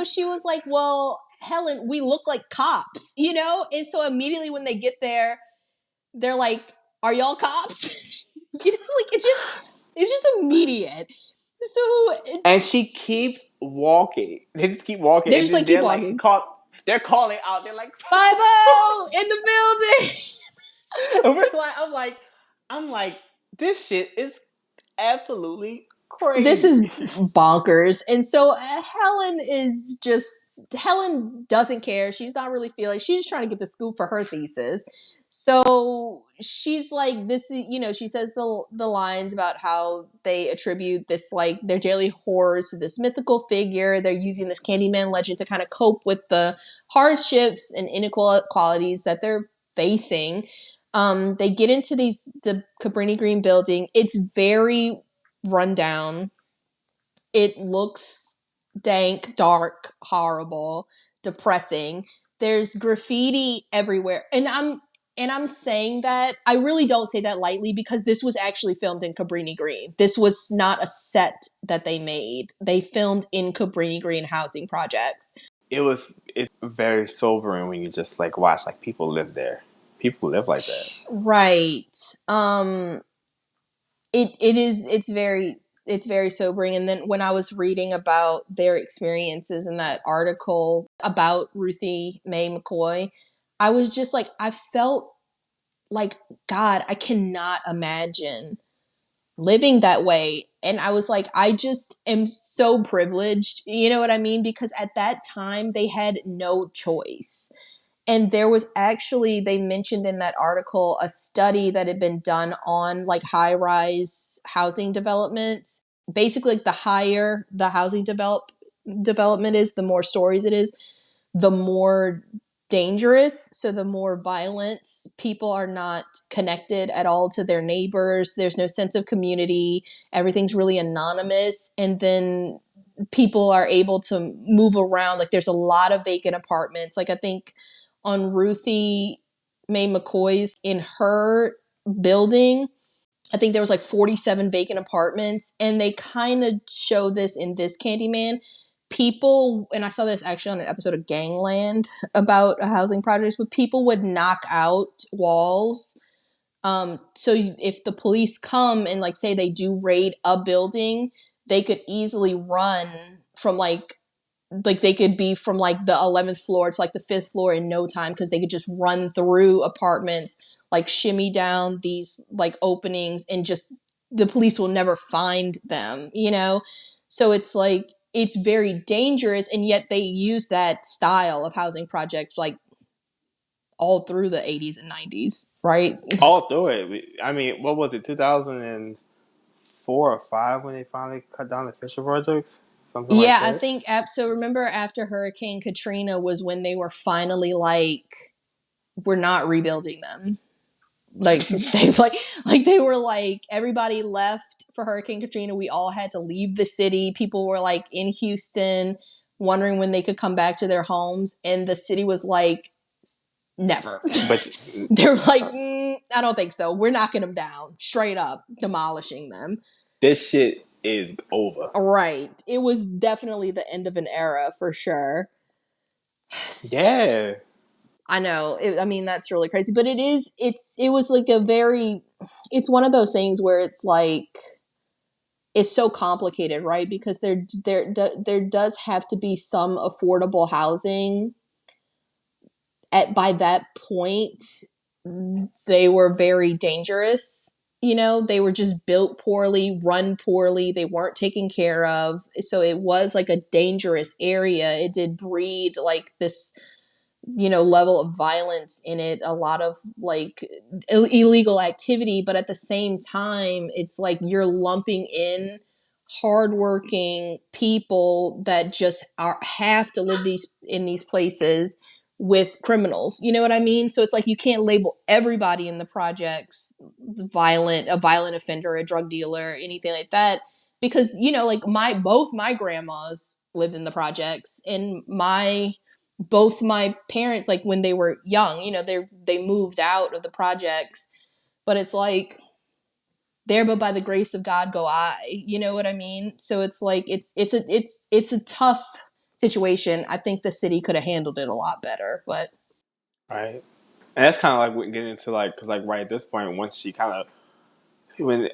She was like, "Well, Helen, we look like cops, you know?" And so immediately when they get there, they're like, "Are y'all cops?" You know, like, it's just immediate. So And she keeps walking. They just keep walking. They and just like keep walking. They're calling out. They're like 5-0 in the building. I'm like, this shit is absolutely crazy. This is bonkers. And so Helen doesn't care. She's not really feeling, she's just trying to get the scoop for her thesis. So she's like, this is, you know, she says the lines about how they attribute this, like, their daily horrors to this mythical figure. They're using this Candyman legend to kind of cope with the hardships and inequalities that they're facing. They get into the Cabrini Green building. It's very rundown. It looks dank, dark, horrible, depressing. There's graffiti everywhere. And I'm saying that, I really don't say that lightly, because this was actually filmed in Cabrini Green. This was not a set that they made. They filmed in Cabrini Green housing projects. It's very sobering when you just like watch, like, people live there. People live like that. Right. It's very sobering. And then when I was reading about their experiences in that article about Ruthie Mae McCoy, I was just like, I felt like, God, I cannot imagine living that way. And I was like, I just am so privileged. You know what I mean? Because at that time, they had no choice. And there was actually, they mentioned in that article, a study that had been done on like high rise housing developments. Basically, like the higher the housing development is, the more stories it is, the more dangerous. So the more violent. People are not connected at all to their neighbors. There's no sense of community. Everything's really anonymous. And then people are able to move around. Like there's a lot of vacant apartments. Like I think on Ruthie Mae McCoy's, in her building, I think there was like 47 vacant apartments, and they kind of show this in this Candyman. People, and I saw this actually on an episode of Gangland about a housing project, but people would knock out walls. So if the police come and like say they do raid a building, they could easily run from like they could be from like the 11th floor to like the 5th floor in no time, because they could just run through apartments, like shimmy down these like openings, and just the police will never find them, you know? So it's like, it's very dangerous, and yet they use that style of housing projects like all through the 80s and 90s, right? All through it. I mean, what was it, 2004 or 5 when they finally cut down the Fisher projects? Something like Yeah, I that. think so remember after Hurricane Katrina was when they were finally like, we're not rebuilding them. Like they like they were like, everybody left for Hurricane Katrina. We all had to leave the city. People were like in Houston wondering when they could come back to their homes, and the city was like, never. But They were like, I don't think so. We're knocking them down, straight up demolishing them. this shit is over. Right. It was definitely the end of an era for sure. Yeah. I know. I mean, that's really crazy, but it was like a very, it's one of those things where it's like, it's so complicated, right? Because there does have to be some affordable housing. By that point, they were very dangerous. You know, they were just built poorly, run poorly. They weren't taken care of. So it was like a dangerous area. It did breed like this, you know, level of violence in it, a lot of like illegal activity, but at the same time it's like you're lumping in hardworking people that just have to live in these places with criminals, you know what I mean? So it's like you can't label everybody in the projects a violent offender, a drug dealer, anything like that, because you know, like both my grandmas lived in the projects, and both my parents, like when they were young, you know, they moved out of the projects, but it's like, there but by the grace of God go I, you know what I mean? So it's like it's a tough situation. I think the city could have handled it a lot better, but Right. And that's kind of like getting into like, because like right at this point, once she kind of, when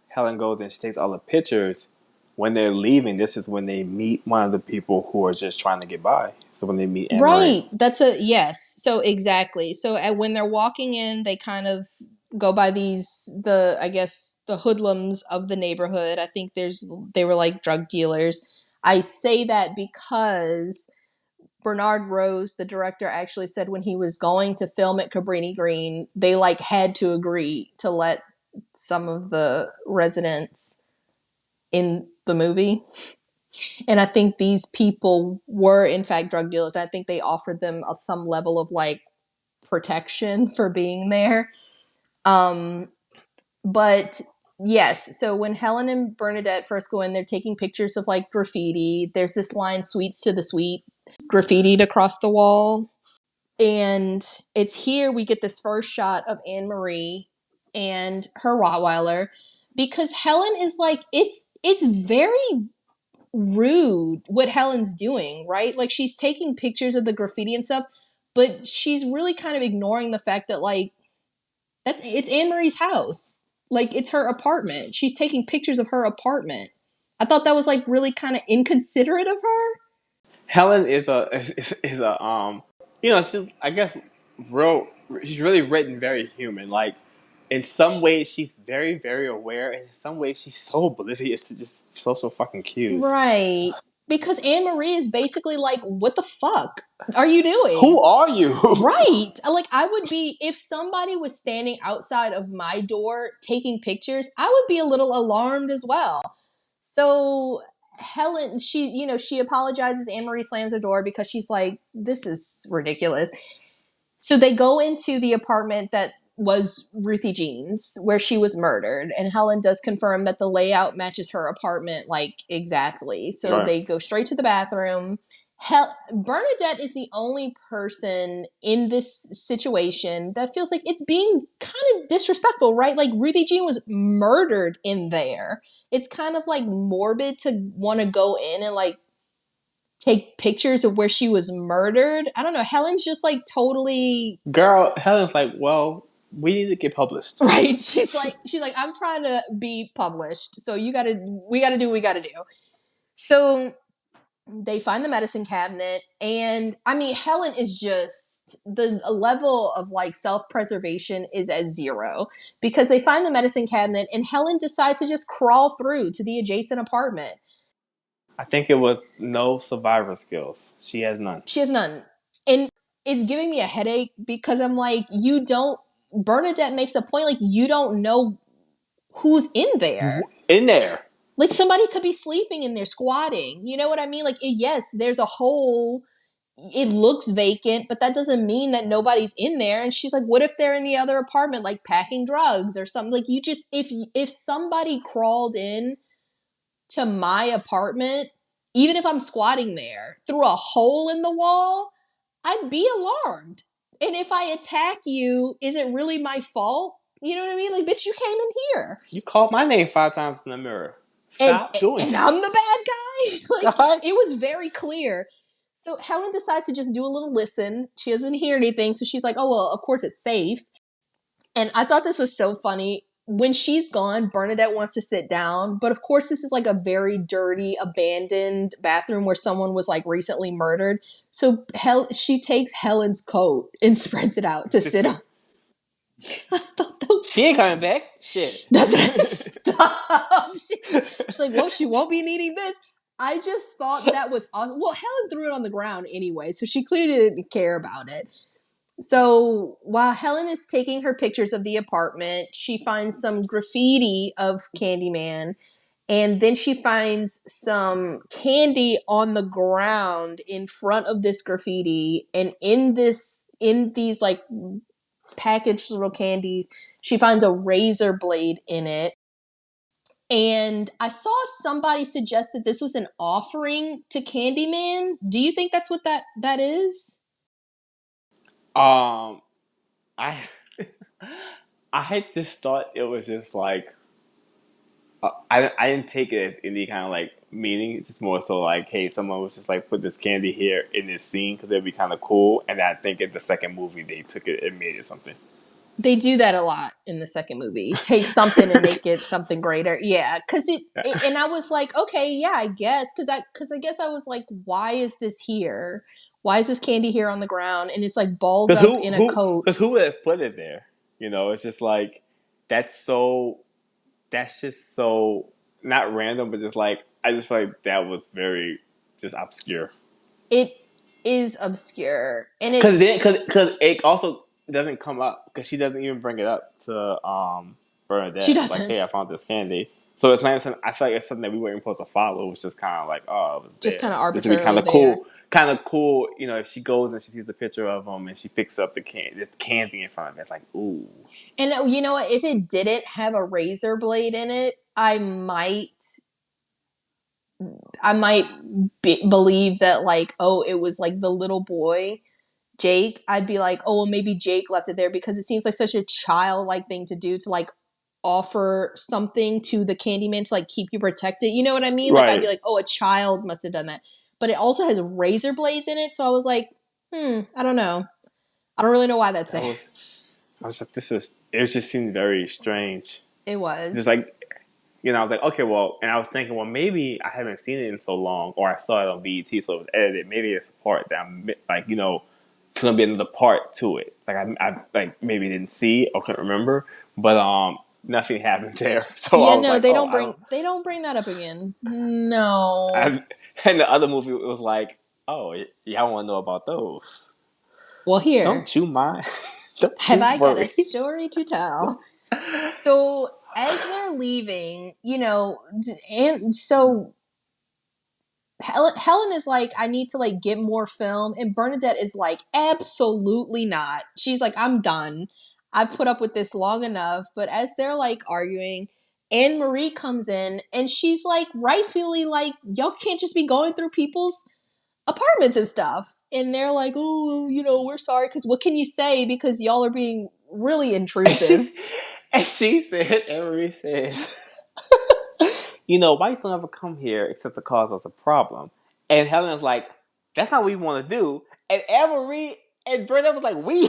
Helen goes and she takes all the pictures, when they're leaving, this is when they meet one of the people who are just trying to get by. So when they meet Anne Marie. right, that's a yes. So exactly. So when they're walking in, they kind of go by the I guess the hoodlums of the neighborhood. I think they were like drug dealers. I say that because Bernard Rose, the director, actually said when he was going to film at Cabrini Green, they like had to agree to let some of the residents in the movie. And I think these people were in fact drug dealers. I think they offered them some level of like protection for being there. But yes, so when Helen and Bernadette first go in, they're taking pictures of like graffiti. There's this line, "Sweets to the sweet," graffitied across the wall. And it's here we get this first shot of Anne Marie and her Rottweiler, because Helen is like, it's very rude what Helen's doing, right? Like she's taking pictures of the graffiti and stuff, but she's really kind of ignoring the fact that like it's Anne Marie's house. Like it's her apartment. She's taking pictures of her apartment. I thought that was like really kind of inconsiderate of her. Helen is a she's, I guess, real. She's really written very human. Like, in some ways, she's very, very aware, and in some ways, she's so oblivious to just social fucking cues. Right. Because Anne Marie is basically like, what the fuck are you doing? Who are you? Right. Like, I would be, if somebody was standing outside of my door taking pictures, I would be a little alarmed as well. So Helen, she apologizes. Anne Marie slams the door because she's like, this is ridiculous. So they go into the apartment that was Ruthie Jean's, where she was murdered, and Helen does confirm that the layout matches her apartment like exactly. So Right. they go straight to the bathroom. Bernadette is the only person in this situation that feels like it's being kind of disrespectful, right? Like Ruthie Jean was murdered in there. It's kind of like morbid to want to go in and like take pictures of where she was murdered. I don't know. Helen's just like totally Girl, Helen's like, well, we need to get published. right. She's like, I'm trying to be published. So we gotta do what we gotta do. So they find the medicine cabinet, and I mean, Helen is just the level of like self-preservation is at zero because they find the medicine cabinet and Helen decides to just crawl through to the adjacent apartment. I think it was no survivor skills. She has none. She has none. And it's giving me a headache because I'm like, Bernadette makes a point, like, you don't know who's in there. In there. Like, somebody could be sleeping in there, squatting. You know what I mean? Like, yes, there's a hole. It looks vacant, but that doesn't mean that nobody's in there. And she's like, what if they're in the other apartment, like packing drugs or something? Like, if somebody crawled in to my apartment, even if I'm squatting there, through a hole in the wall, I'd be alarmed. And if I attack you, is it really my fault? You know what I mean? Like, bitch, you came in here. You called my name 5 times in the mirror. Stop doing and that. I'm the bad guy? Like, God. it was very clear. So Helen decides to just do a little listen. She doesn't hear anything. So she's like, oh, well, of course it's safe. And I thought this was so funny. When she's gone, Bernadette wants to sit down. But of course, this is like a very dirty, abandoned bathroom where someone was like recently murdered. So she takes Helen's coat and spreads it out to sit on. I thought that was, She ain't coming back. Shit. that's stop. She's like, well, she won't be needing this. I just thought that was awesome. Well, Helen threw it on the ground anyway, so she clearly didn't care about it. So while Helen is taking her pictures of the apartment, she finds some graffiti of Candyman, and then she finds some candy on the ground in front of this graffiti, and in these like packaged little candies, she finds a razor blade in it. And I saw somebody suggest that this was an offering to Candyman. Do you think that's what that is? I I had this thought it was just like I didn't take it as any kind of like meaning. It's just more so like, hey, someone was just like put this candy here in this scene because it'd be kind of cool. And I think in the second movie they took it and made it something. They do that a lot in the second movie. Take something and make it something greater. Yeah, because and I was like, okay, yeah, I guess, because I guess I was like, why is this here? Why is this candy here on the ground? And it's like balled up in a coat. Because who would have put it there? You know, it's just like that's just so not random, but just like I just feel like that was very just obscure. It is obscure, and Because it also doesn't come up because she doesn't even bring it up to Bernadette. she doesn't. Like, hey, I found this candy. So it's not something. I feel like it's something that we weren't supposed to follow. It was just kind of like, oh, it was Just there. kind of This would be arbitrarily kind of cool. You know, if she goes and she sees the picture of him and she picks up this candy in front of it, it's like, ooh. And you know what? If it didn't have a razor blade in it, I might believe that like, oh, it was like the little boy Jake. I'd be like, oh, well, maybe Jake left it there because it seems like such a childlike thing to do to like offer something to the Candyman to like keep you protected. You know what I mean? Like, I'd be like, oh, a child must have done that. But it also has razor blades in it, so I was like, I don't know. I don't really know why that's there. I was like, it just seemed very strange. It was. Just like, you know, I was like, okay, well, and I was thinking, well, maybe I haven't seen it in so long, or I saw it on BET, so it was edited. Maybe it's a part that I'm like, you know, gonna be another part to it. Like I like maybe didn't see or couldn't remember, but nothing happened there. So I Yeah, was no, like, they oh, don't I don't. bring that up again. No. And the other movie was like, oh, y'all want to know about those? Well, here, Don't you mind? Don't have you I got a worry. story to tell? So as they're leaving, and so Helen is like, I need to like get more film, and Bernadette is like, absolutely not. She's like, I'm done. I've put up with this long enough. But as they're like arguing, Anne Marie comes in, and she's like, rightfully like, y'all can't just be going through people's apartments and stuff. And they're like, oh, we're sorry, because what can you say? Because y'all are being really And intrusive. she said, Emery says, why you still never come here except to cause us a problem? And Helen's like, that's not what we want to do. And Emery and Bernadette was like, we.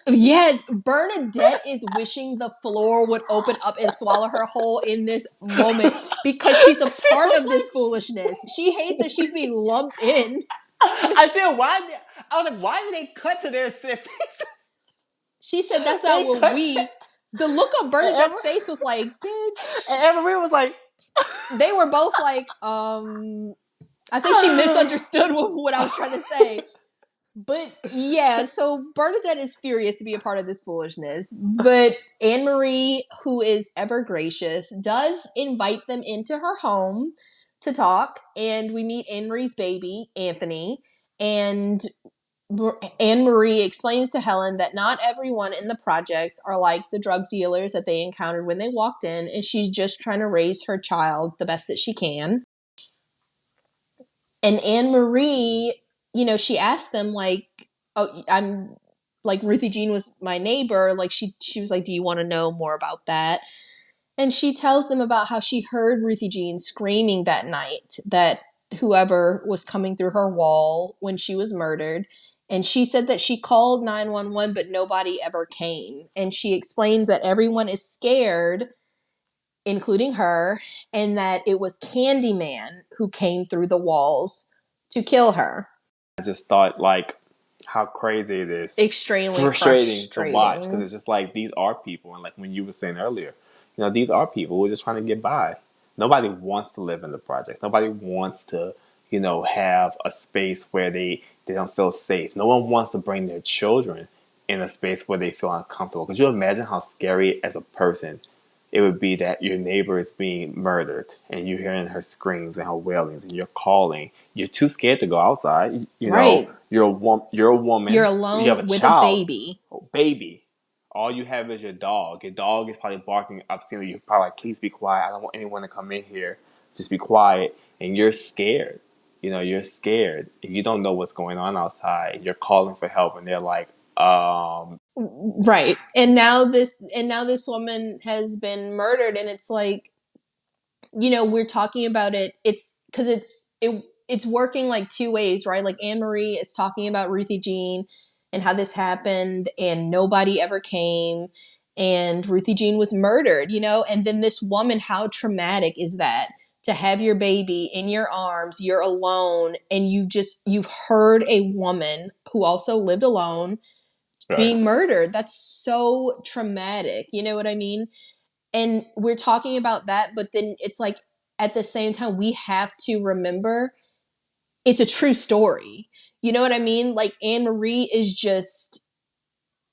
Yes, Bernadette is wishing the floor would open up and swallow her whole in this moment because she's a part of this foolishness. She hates that she's being lumped in. I said, why? I was like, why did they cut to their faces? She said that's not They what cut. we. The look on Bernadette's face was like, bitch. And Emery was like, They were both like, I think she misunderstood what I was trying to say. But yeah, so Bernadette is furious to be a part of this foolishness. But Anne Marie, who is ever gracious, does invite them into her home to talk. And we meet Anne Marie's baby, Anthony. And Anne Marie explains to Helen that not everyone in the projects are like the drug dealers that they encountered when they walked in. And she's just trying to raise her child the best that she can. And Anne Marie, she asked them like, "Oh, I'm like Ruthie Jean was my neighbor." Like she was like, "Do you want to know more about that?" And she tells them about how she heard Ruthie Jean screaming that night that whoever was coming through her wall when she was murdered. And she said that she called 911, but nobody ever came. And she explains that everyone is scared, including her, and that it was Candyman who came through the walls to kill her. I just thought like how crazy it is, Extremely frustrating to watch because frustrating. it's just like these are people, and like when you were saying earlier, these are people who are just trying to get by. Nobody wants to live in the projects. Nobody wants to, have a space where they don't feel safe. No one wants to bring their children in a space where they feel uncomfortable. Could you imagine how scary as a person it would be that your neighbor is being murdered and you're hearing her screams and her wailings and you're calling. You're too scared to go outside. Right. You're a You're woman. You have a alone with a child, baby. baby. All you have is your dog. Your dog is probably barking obscenely. You're probably like, please be quiet. I don't want anyone to come in here. Just be quiet. And you're scared. You're scared. If you don't know what's going on outside, you're calling for help and they're like, Right. And now this woman has been murdered, and it's like, we're talking about it. It's because it's working like two ways, right? Like Anne Marie is talking about Ruthie Jean and how this happened, and nobody ever came, and Ruthie Jean was murdered, and then this woman, how traumatic is that? To have your baby in your arms, you're alone, and you've heard a woman who also lived alone right. being murdered. That's so traumatic. You know what I mean? And we're talking about that, but then it's like at the same time, we have to remember it's a true story. You know what I mean? Like Anne Marie is just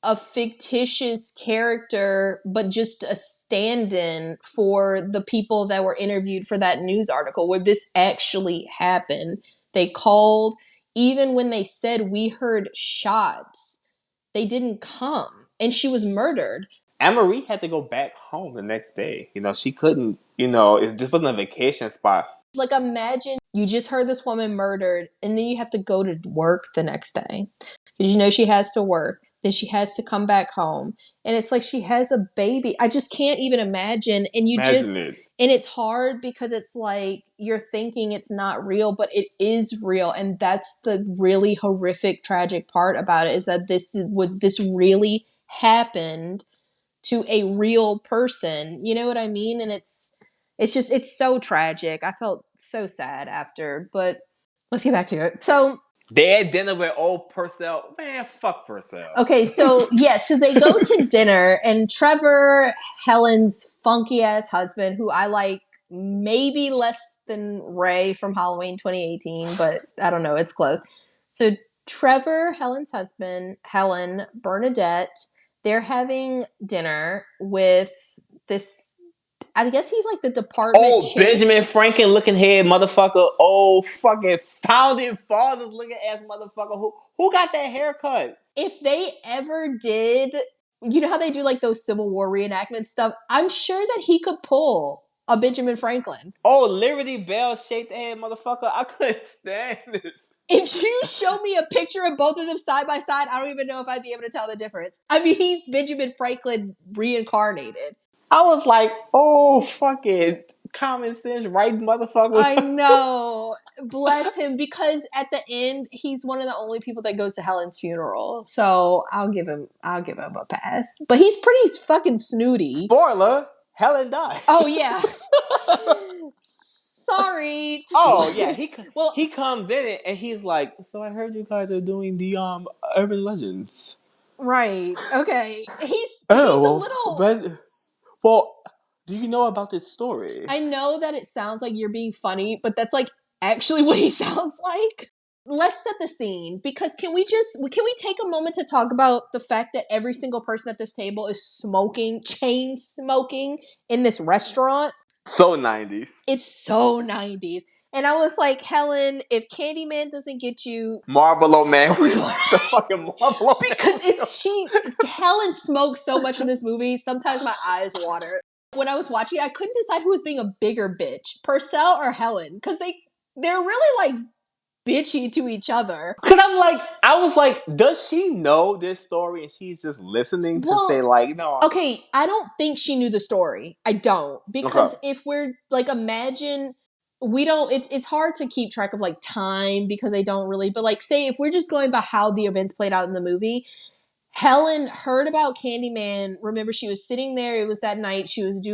a fictitious character, but just a stand in for the people that were interviewed for that news article where this actually happened. They called, even when they said we heard shots, they didn't come. And she was murdered. Anne Marie had to go back home the next day. She couldn't, this wasn't a vacation spot. Like, imagine you just heard this woman murdered, and then you have to go to work the next day. Because she has to work. Then she has to come back home. And it's like she has a baby. I just can't even imagine. Imagine it. And it's hard because it's like you're thinking it's not real, but it is real. And that's the really horrific, tragic part about it, is that this really happened to a real person. You know what I mean? And it's so tragic. I felt so sad after, but let's get back to it. So They had dinner with old Purcell. Man, fuck Purcell. Okay, so so they go to dinner, and Trevor, Helen's funky ass husband, who I like maybe less than Ray from Halloween 2018, but I don't know, it's close. So Trevor, Helen's husband, Helen, Bernadette, they're having dinner with this. I guess he's like the department Old chair. Benjamin Franklin looking head motherfucker. Old fucking founding fathers looking ass motherfucker. Who got that haircut? If they ever did, you know how they do like those Civil War reenactment stuff? I'm sure that he could pull a Benjamin Franklin. Oh, Liberty Bell shaped head motherfucker. I couldn't stand this. If you show me a picture of both of them side by side, I don't even know if I'd be able to tell the difference. I mean, he's Benjamin Franklin reincarnated. I was like, oh, fucking common sense, right, motherfucker? I know. Bless him. Because at the end, he's one of the only people that goes to Helen's funeral. So I'll give him a pass. But he's pretty fucking snooty. Spoiler, Helen dies. Oh, yeah. Sorry. Oh, yeah. He comes in it and he's like, so I heard you guys are doing the urban legends. Right. Okay. He's a little... Well, do you know about this story? I know that it sounds like you're being funny, but that's like actually what he sounds like. Let's set the scene, because can we take a moment to talk about the fact that every single person at this table is chain smoking in this restaurant? So 90s. It's so 90s. And I was like, Helen, if Candyman doesn't get you... Marlboro Man. The fucking Marlboro Man. Because Helen smokes so much in this movie, sometimes my eyes water. When I was watching it, I couldn't decide who was being a bigger bitch, Purcell or Helen, because they're really like bitchy to each other. Because I was like, does she know this story and she's just listening to say like, no? Okay, I don't think she knew the story. I don't. Because if we're like, imagine, we don't, it's hard to keep track of like time because they don't really, but like say if we're just going by how the events played out in the movie, Helen heard about Candyman. Remember, she was sitting there. It was that night. She was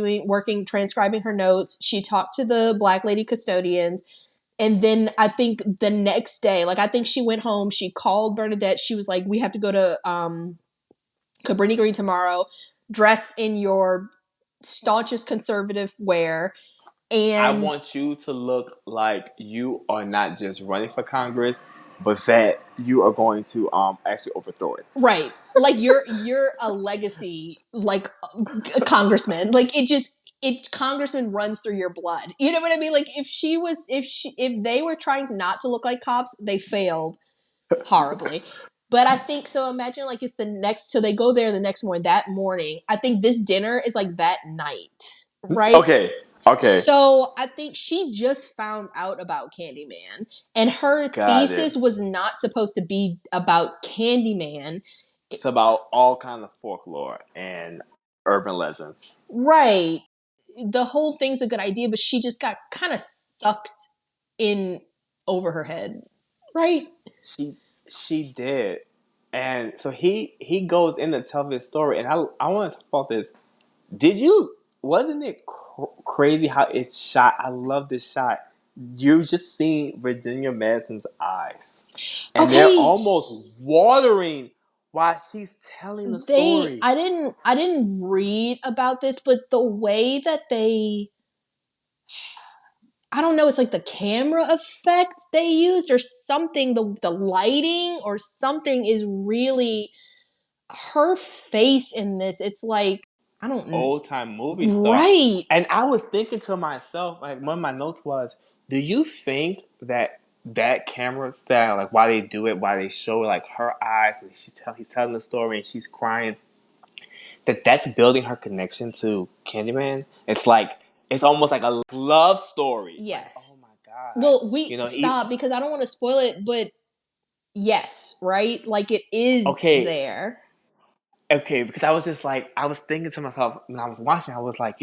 transcribing her notes. She talked to the Black lady custodians. And then I think the next day, like I think she went home. She called Bernadette. She was like, we have to go to Cabrini Green tomorrow. Dress in your staunchest conservative wear. And I want you to look like you are not just running for Congress, but that you are going to actually overthrow it. Right. Like you're a legacy, like a congressman. Like congressman runs through your blood. You know what I mean? Like if they were trying not to look like cops, they failed horribly. But I think so. Imagine like it's so they go there the next morning. That morning, I think this dinner is like that night, right? Okay. So I think she just found out about Candyman, and her thesis was not supposed to be about Candyman. It's about all kind of folklore and urban legends. Right. The whole thing's a good idea, but she just got kind of sucked in over her head. Right? She did. And so he goes in to tell this story, and I want to talk about this. Wasn't it crazy how it's shot? I love this shot. You just seeing Virginia Madsen's eyes, and they're almost watering while she's telling the story. I didn't read about this, but the way that I don't know, it's like the camera effect they used or something, the lighting or something is really her face in this. It's like, I don't know. Old time movie stuff. Right. And I was thinking to myself, like one of my notes was, do you think that camera style, like why they do it, why they show like her eyes when he's telling the story and she's crying, that's building her connection to Candyman? It's like, it's almost like a love story. Yes. Like, oh my God. Well, stop because I don't want to spoil it, but yes, right? Like it is there. Okay, because I was just like, I was thinking to myself when I was watching, I was like,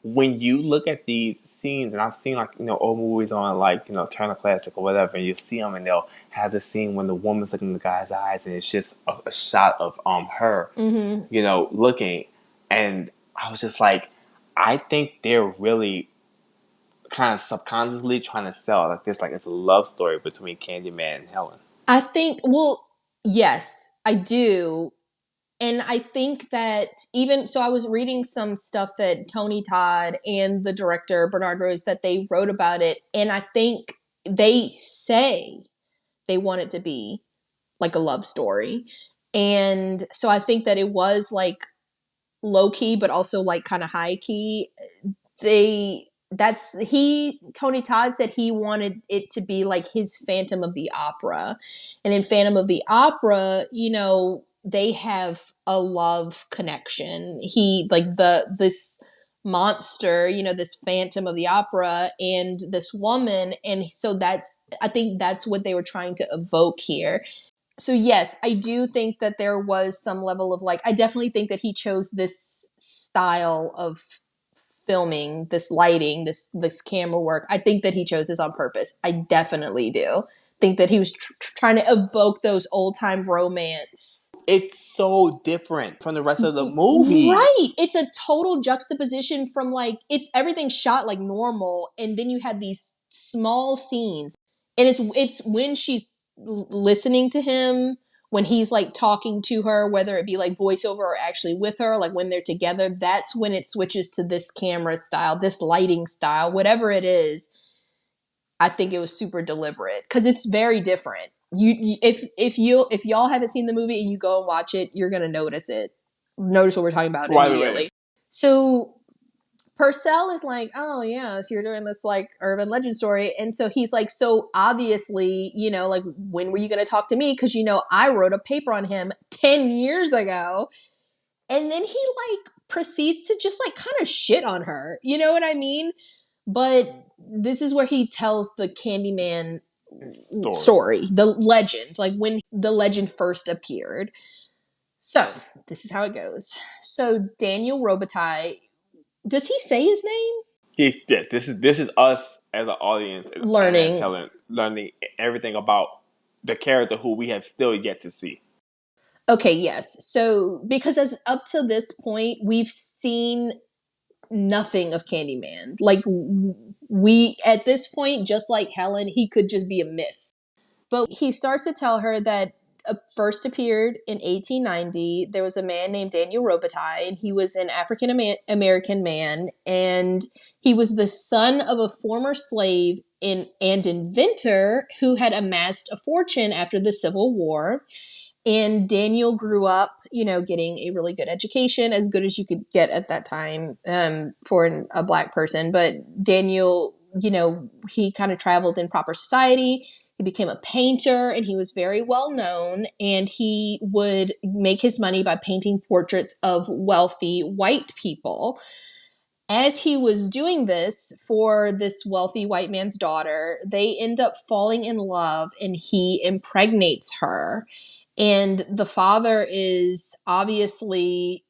when you look at these scenes, and I've seen like, old movies on like, Turner Classic or whatever, and you see them and they'll have the scene when the woman's looking in the guy's eyes and it's just a shot of her, looking. And I was just like, I think they're really kind of subconsciously trying to sell like this, like it's a love story between Candyman and Helen. I think, well, yes, I do. And I think that even so, I was reading some stuff that Tony Todd and the director Bernard Rose that they wrote about it, and I think they say they want it to be like a love story, and so I think that it was like low key, but also like kind of high key. They that's he Tony Todd said he wanted it to be like his Phantom of the Opera. And in Phantom of the Opera, they have a love connection. He like this monster, this Phantom of the Opera and this woman, and so I think that's what they were trying to evoke here. So yes, I do think that there was some level of like I definitely think that he chose this style of filming, this lighting, this camera work. I think that he chose this on purpose. I definitely do. Think that he was trying to evoke those old time romance. It's so different from the rest of the movie. Right. It's a total juxtaposition from like it's everything shot like normal, and then you have these small scenes, and it's when she's listening to him, when he's like talking to her, whether it be like voiceover or actually with her, like when they're together, that's when it switches to this camera style, this lighting style, whatever it is. I think it was super deliberate because it's very different. If y'all haven't seen the movie and you go and watch it, you're gonna notice it. Notice what we're talking about Right away. immediately. So Purcell is like, oh yeah, so you're doing this like urban legend story, and so he's like, so obviously, like when were you gonna talk to me? Because I wrote a paper on him 10 years ago, and then he like proceeds to just like kind of shit on her. You know what I mean? But this is where he tells the Candyman story, the legend, like when the legend first appeared. So this is how it goes. So Daniel Robitaille, does he say his name? Yes, this is us as an audience and as Helen learning everything about the character who we have still yet to see. Okay, yes. So because as up to this point, we've seen nothing of Candyman. Like we at this point, just like Helen, he could just be a myth. But he starts to tell her that first appeared in 1890. There was a man named Daniel Robitaille, and he was an African American man, and he was the son of a former slave and inventor who had amassed a fortune after the Civil War. And Daniel grew up, getting a really good education, as good as you could get at that time for a Black person. But Daniel, he kind of traveled in proper society. He became a painter, and he was very well known. And he would make his money by painting portraits of wealthy white people. As he was doing this for this wealthy white man's daughter, they end up falling in love, and he impregnates her. And the father is obviously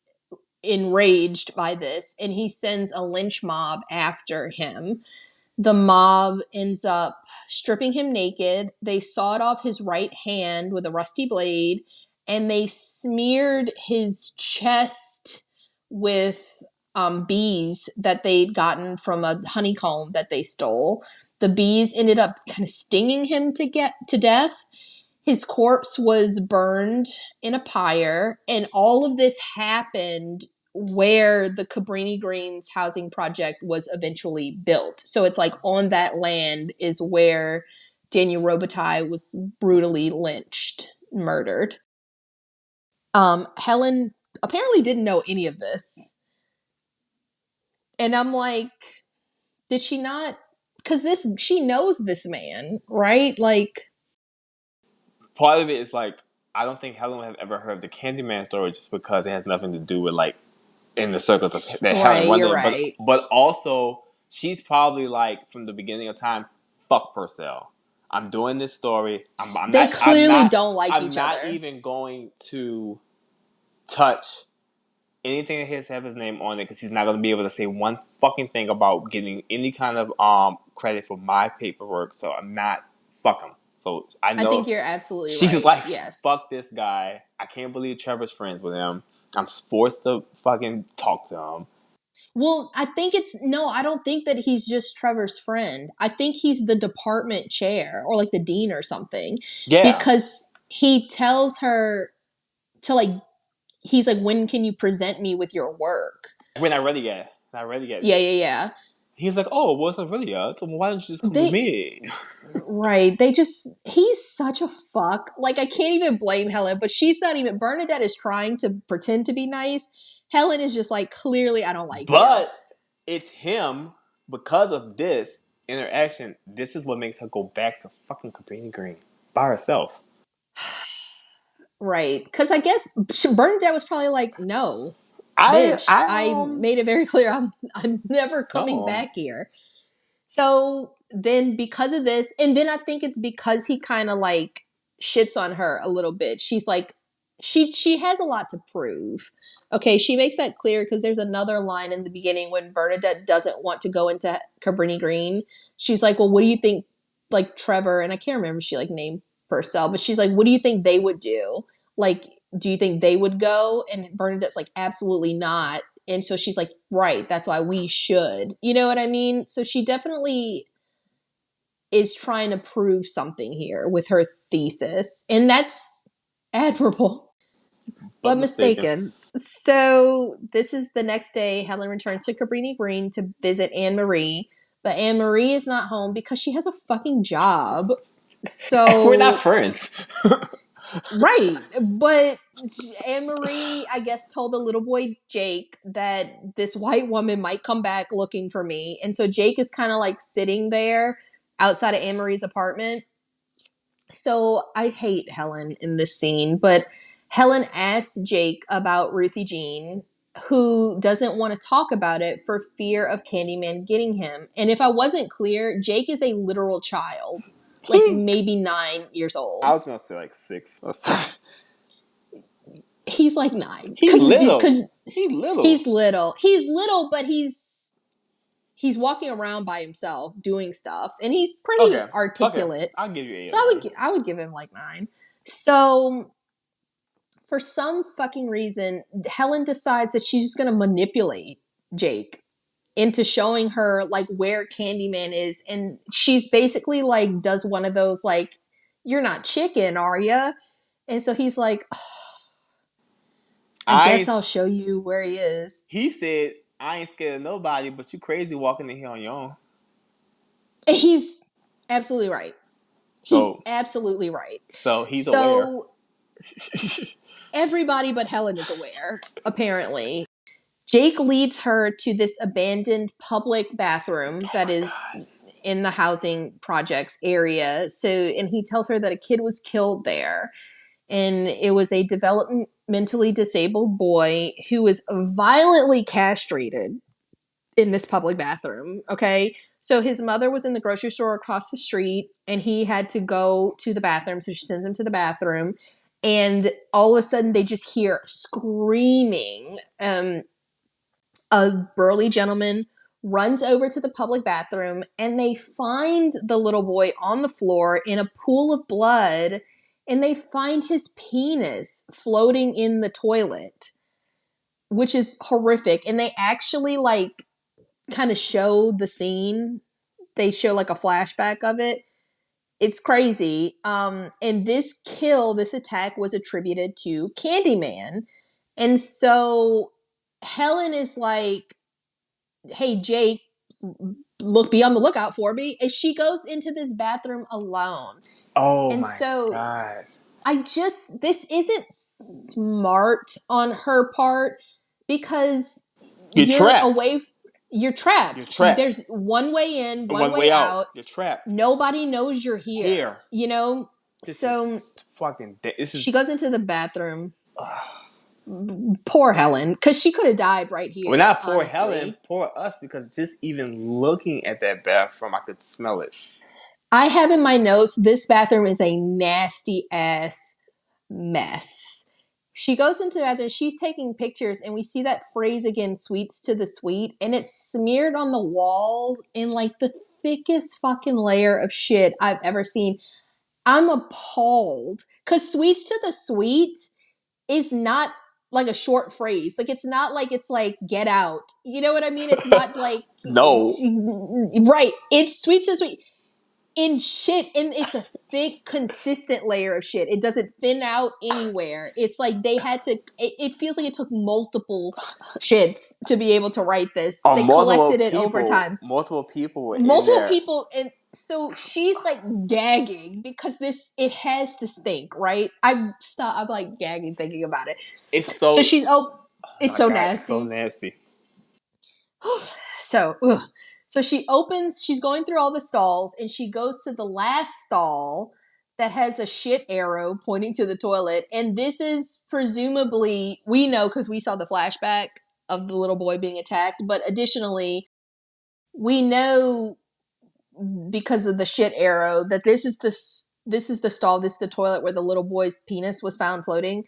enraged by this, and he sends a lynch mob after him. The mob ends up stripping him naked. They sawed off his right hand with a rusty blade, and they smeared his chest with bees that they'd gotten from a honeycomb that they stole. The bees ended up kind of stinging him to get to death. His corpse was burned in a pyre, and all of this happened where the Cabrini Greens housing project was eventually built. So it's like on that land is where Daniel Robitaille was brutally lynched, murdered. Helen apparently didn't know any of this. And I'm like, did she not? Because she knows this man, right? Like, part of it is like I don't think Helen would have ever heard the Candyman story just because it has nothing to do with like in the circles of that Helen running. Right. But also she's probably like from the beginning of time, fuck Purcell. I'm doing this story. They clearly don't like each other. I'm not even going to touch anything that has to have his name on it because he's not going to be able to say one fucking thing about getting any kind of credit for my paperwork. So I'm not fuck him. So I know. I think you're absolutely right. She's like, yes. Fuck this guy. I can't believe Trevor's friends with him. I'm forced to fucking talk to him. Well, I don't think that he's just Trevor's friend. I think he's the department chair or like the dean or something. Yeah. Because he tells her to like, he's like, when can you present me with your work? We're not ready yet. Not ready yet. Yeah. He's like, oh, well, it's not ready yet. So why don't you just come with me? Right. He's such a fuck. Like, I can't even blame Helen, but she's not even, Bernadette is trying to pretend to be nice. Helen is just like, clearly, I don't like you. But it's him, because of this interaction, this is what makes her go back to fucking Cabrini Green by herself. Right. Because I guess Bernadette was probably like, no, bitch, I made it very clear I'm never coming back here. So then because of this, and then I think it's because he kind of like shits on her a little bit. She's like, she has a lot to prove. Okay, she makes that clear because there's another line in the beginning when Bernadette doesn't want to go into Cabrini Green. She's like, well, what do you think, like Trevor, and I can't remember if she like named herself, but she's like, what do you think they would do? Like, do you think they would go? And Bernadette's like, absolutely not. And so she's like, right, that's why we should. You know what I mean? So she definitely is trying to prove something here with her thesis. And that's admirable, but mistaken. So this is the next day. Helen returns to Cabrini Green to visit Anne-Marie. But Anne-Marie is not home because she has a fucking job. So we're not friends. Right. But Anne-Marie, I guess, told the little boy Jake that this white woman might come back looking for me. And so Jake is kind of like sitting there outside of Anne-Marie's apartment. So I hate Helen in this scene, but Helen asks Jake about Ruthie Jean, who doesn't want to talk about it for fear of Candyman getting him. And if I wasn't clear, Jake is a literal child. Like maybe 9 years old. I was gonna say like 6 or 7. He's like 9. He's little. He's little, but he's walking around by himself doing stuff, and he's pretty articulate. Okay. I'll give you 8. So I would give him like 9. So for some fucking reason, Helen decides that she's just gonna manipulate Jake into showing her like where Candyman is, and she's basically like does one of those like, you're not chicken, are ya? And so he's like, I guess I'll show you where he is. He said, I ain't scared of nobody, but you walking in here on your own. And he's absolutely right. He's absolutely right. So he's aware. Everybody but Helen is aware, apparently. Jake leads her to this abandoned public bathroom that is in the housing projects area. And he tells her that a kid was killed there. And it was a developmentally disabled boy who was violently castrated in this public bathroom. Okay. So his mother was in the grocery store across the street and he had to go to the bathroom. So she sends him to the bathroom. And all of a sudden they just hear screaming. A burly gentleman runs over to the public bathroom and they find the little boy on the floor in a pool of blood, and they find his penis floating in the toilet, which is horrific. And they actually like kind of show the scene. They show like a flashback of it. It's crazy. And this attack was attributed to Candyman. And so Helen is like, hey, Jake, be on the lookout for me. And she goes into this bathroom alone. Oh, and my so God. This isn't smart on her part because you're trapped. You're trapped. There's one way in, one way out. You're trapped. Nobody knows you're here. You know? She goes into the bathroom. Poor Helen, because she could have died right here. Well, not poor Helen, poor us, because just even looking at that bathroom, I could smell it. I have in my notes, this bathroom is a nasty ass mess. She goes into the bathroom, she's taking pictures, and we see that phrase again, sweets to the sweet, and it's smeared on the walls in like the thickest fucking layer of shit I've ever seen. I'm appalled, because sweets to the sweet is not like a short phrase. Like it's not like it's like get out. You know what I mean? It's not like No. right. It's sweet so sweet. In shit, and it's a thick, consistent layer of shit. It doesn't thin out anywhere. It's like they had to. It feels like it took multiple shits to be able to write this. They collected it over time. Multiple people were in Multiple there. people, and so she's like gagging because it has to stink, right? I'm like gagging thinking about it. It's so. So she's it's so God, nasty. it's so nasty. So, so she's going through all the stalls and she goes to the last stall that has a shit arrow pointing to the toilet. And this is presumably, we know because we saw the flashback of the little boy being attacked. But additionally, we know because of the shit arrow that this is the stall, this is the toilet where the little boy's penis was found floating.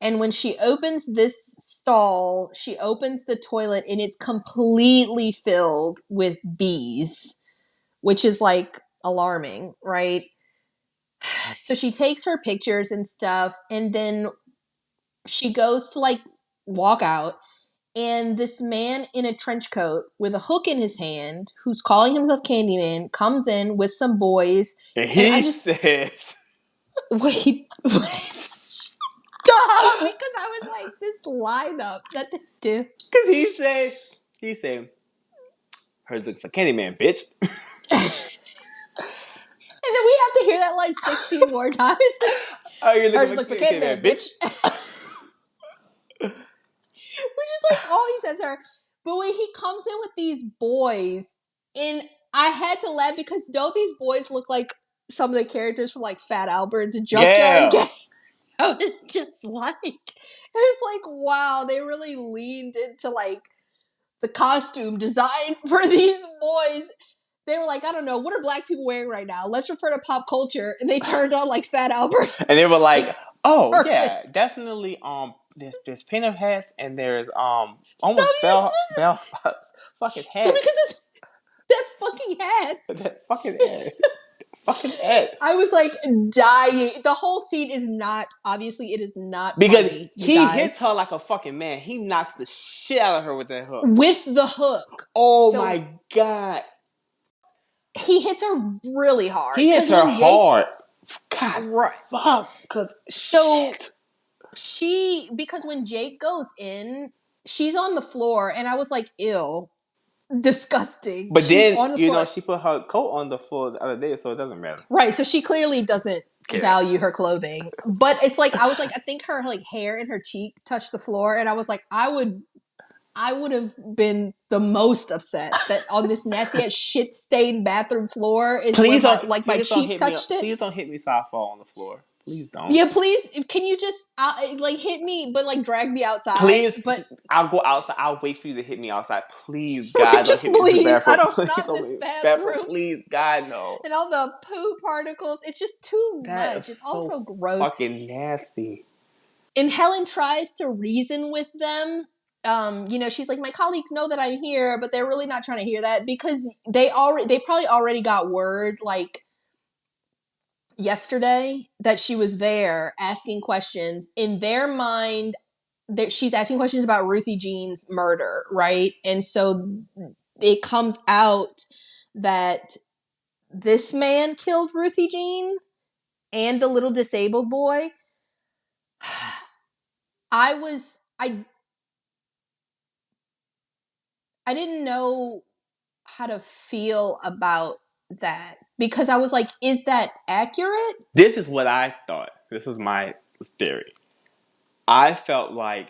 And when she opens this stall, she opens the toilet and it's completely filled with bees, which is like alarming, right? So she takes her pictures and stuff, and then she goes to like walk out, and this man in a trench coat with a hook in his hand, who's calling himself Candyman, comes in with some boys. And he says, wait. Stop! Because I was like, this lineup that they do. Because he said, hers looks like Candyman, bitch. And then we have to hear that like 16 more times. Oh, you're hers looks like Candyman, bitch. Which is like all he says to her. But when he comes in with these boys, and I had to laugh because don't these boys look like some of the characters from like Fat Albert's Junkyard Gang? I was just like, it was like, wow, they really leaned into like the costume design for these boys. They were like, I don't know, what are black people wearing right now? Let's refer to pop culture. And they turned on like Fat Albert. And they were like, oh, perfect. Yeah, definitely there's painter hats and there's almost bell fucking hats. Still because it's that fucking hat. That fucking hat. Fucking Ed. I was like dying. The whole scene is not, obviously it is not because funny, he hits her like a fucking man. He knocks the shit out of her with that hook. With the hook. Oh my God. He hits her really hard. He hits her hard. God, right. Fuck. Because when Jake goes in, she's on the floor and I was like, ew. Disgusting. But she's then, you know, she put her coat on the floor the other day, so it doesn't matter. Right, so she clearly doesn't value her clothing. But it's like, I was like, I think her like hair and her cheek touched the floor, and I was like, I would have been the most upset that on this nasty ass shit stained bathroom floor is where my cheek touched it. Please don't hit me so I fall on the floor. Please don't. Yeah, please. Can you just like hit me, but like drag me outside? Please. But I'll go outside. I'll wait for you to hit me outside. Please, God, don't hit me in the bathroom. Not this bathroom. Please, God, no. And all the poo particles. It's just too much. It's so also gross. Fucking nasty. And Helen tries to reason with them. You know, she's like, my colleagues know that I'm here, but they're really not trying to hear that because they probably already got word like yesterday that she was there asking questions. In their mind, that she's asking questions about Ruthie Jean's murder, right? And so it comes out that this man killed Ruthie Jean and the little disabled boy. I didn't know how to feel about that because I was like, is that accurate? This is what I thought. This is my theory. I felt like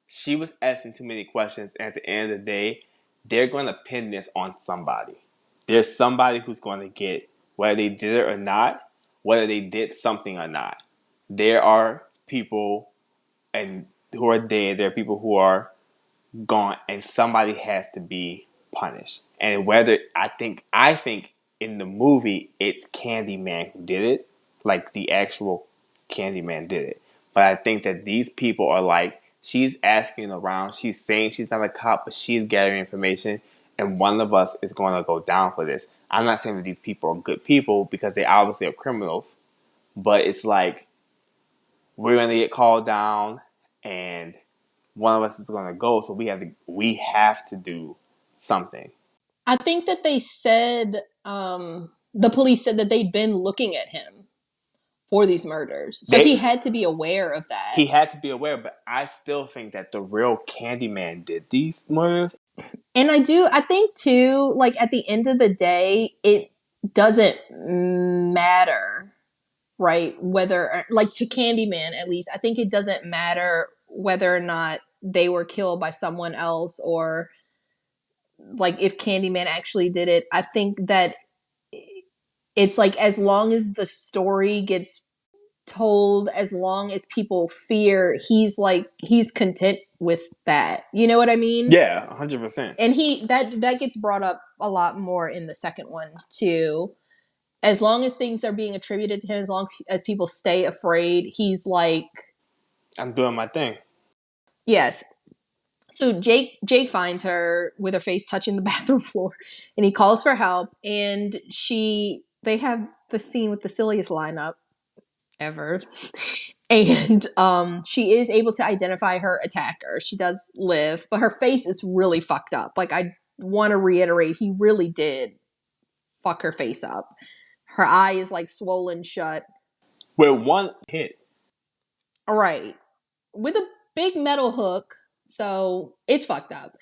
she was asking too many questions, and at the end of the day, they're going to pin this on somebody. There's somebody who's going to get, whether they did it or not, whether they did something or not. There are people who are dead. There are people who are gone, and somebody has to be punished. And whether I think in the movie it's Candyman who did it, like the actual Candyman did it. But I think that these people are like, she's asking around, she's saying she's not a cop, but she's gathering information, and one of us is going to go down for this. I'm not saying that these people are good people because they obviously are criminals, but it's like we're going to get called down, and one of us is going to go. So we have to do something. I think that they said, the police said that they'd been looking at him for these murders. So he had to be aware of that. He had to be aware, but I still think that the real Candyman did these murders. And I think too, like at the end of the day, it doesn't matter, right? Whether, like to Candyman at least, I think it doesn't matter whether or not they were killed by someone else or like if Candyman actually did it. I think that it's like as long as the story gets told, as long as people fear, he's content with that. You know what I mean? Yeah, 100%. And that gets brought up a lot more in the second one too. As long as things are being attributed to him, as long as people stay afraid, he's like, I'm doing my thing. Yes. So Jake finds her with her face touching the bathroom floor, and he calls for help. And they have the scene with the silliest lineup ever. And she is able to identify her attacker. She does live, but her face is really fucked up. Like, I want to reiterate, he really did fuck her face up. Her eye is like swollen shut. With one hit. Right. With a big metal hook. So it's fucked up.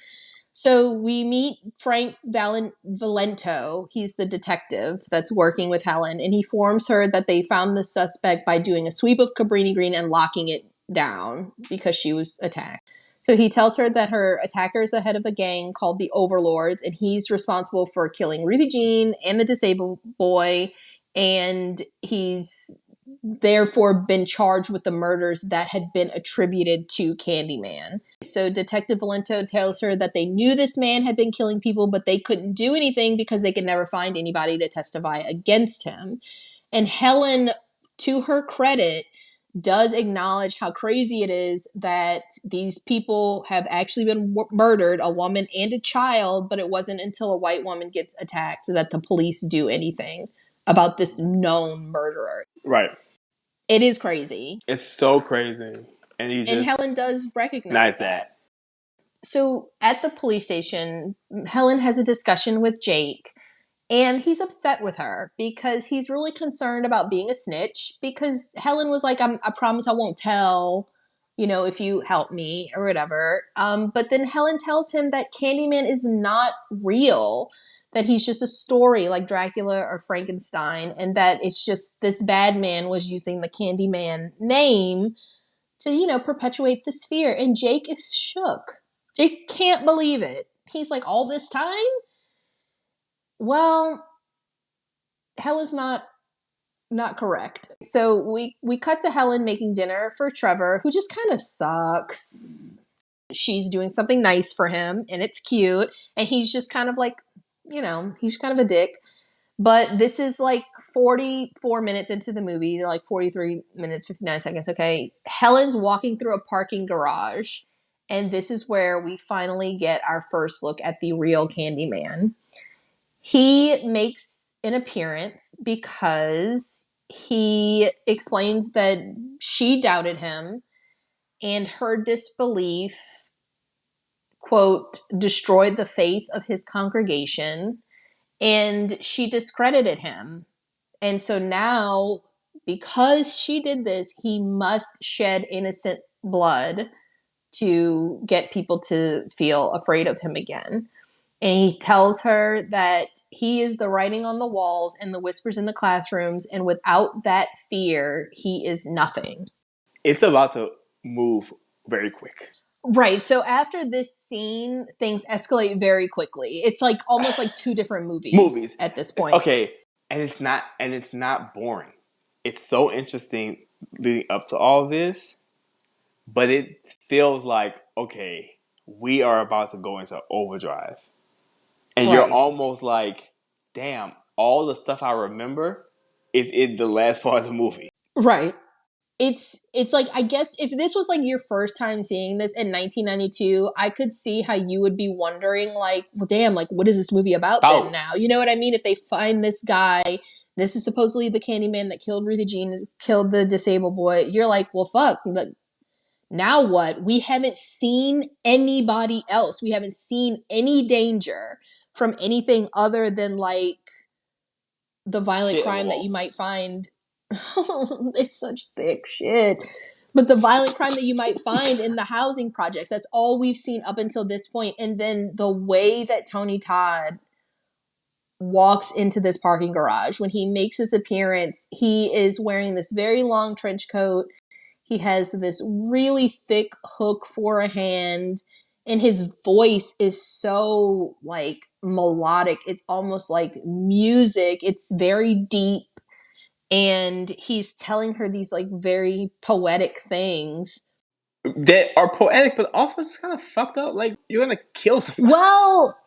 So we meet Frank Valento. He's the detective that's working with Helen, and he informs her that they found the suspect by doing a sweep of Cabrini Green and locking it down because she was attacked. So he tells her that her attacker is the head of a gang called the Overlords, and he's responsible for killing Ruthie Jean and the disabled boy, and he's therefore been charged with the murders that had been attributed to Candyman. So Detective Valento tells her that they knew this man had been killing people, but they couldn't do anything because they could never find anybody to testify against him. And Helen, to her credit, does acknowledge how crazy it is that these people have actually been murdered, a woman and a child, but it wasn't until a white woman gets attacked that the police do anything about this known murderer. Right. It is crazy. It's so crazy. And Helen does recognize that. So at the police station, Helen has a discussion with Jake, and he's upset with her because he's really concerned about being a snitch, because Helen was like, I promise I won't tell, if you help me or whatever. But then Helen tells him that Candyman is not real, that he's just a story like Dracula or Frankenstein, and that it's just this bad man was using the Candyman name to, perpetuate this fear. And Jake is shook. Jake can't believe it. He's like, all this time? Well, Helen's not correct. So we cut to Helen making dinner for Trevor, who just kind of sucks. She's doing something nice for him, and it's cute. And he's just kind of like, he's kind of a dick. But this is like 44 minutes into the movie. They're like 43 minutes, 59 seconds. Okay. Helen's walking through a parking garage. And this is where we finally get our first look at the real Candyman. He makes an appearance because he explains that she doubted him, and her disbelief, quote, destroyed the faith of his congregation. And she discredited him. And so now, because she did this, he must shed innocent blood to get people to feel afraid of him again. And he tells her that he is the writing on the walls and the whispers in the classrooms, and without that fear, he is nothing. It's about to move very quick. Right. So after this scene, things escalate very quickly. It's like almost like two different movies at this point. Okay. And it's not boring. It's so interesting leading up to all this, but it feels like, okay, we are about to go into overdrive. And You're almost like, damn, all the stuff I remember is in the last part of the movie. Right. It's like, I guess if this was like your first time seeing this in 1992, I could see how you would be wondering like, well, damn, like what is this movie about then now? You know what I mean? If they find this guy, this is supposedly the Candyman that killed Ruthie Jean, killed the disabled boy. You're like, well, fuck. Now what? We haven't seen anybody else. We haven't seen any danger from anything other than like the violent Shit crime that you walls. might find. It's such thick shit. But the violent crime that you might find in the housing projects, that's all we've seen up until this point. And then the way that Tony Todd walks into this parking garage, when he makes his appearance, he is wearing this very long trench coat. He has this really thick hook for a hand, and his voice is so like melodic. It's almost like music. It's very deep, and he's telling her these like very poetic things. That are poetic, but also just kind of fucked up. Like, you're gonna kill somebody. Well,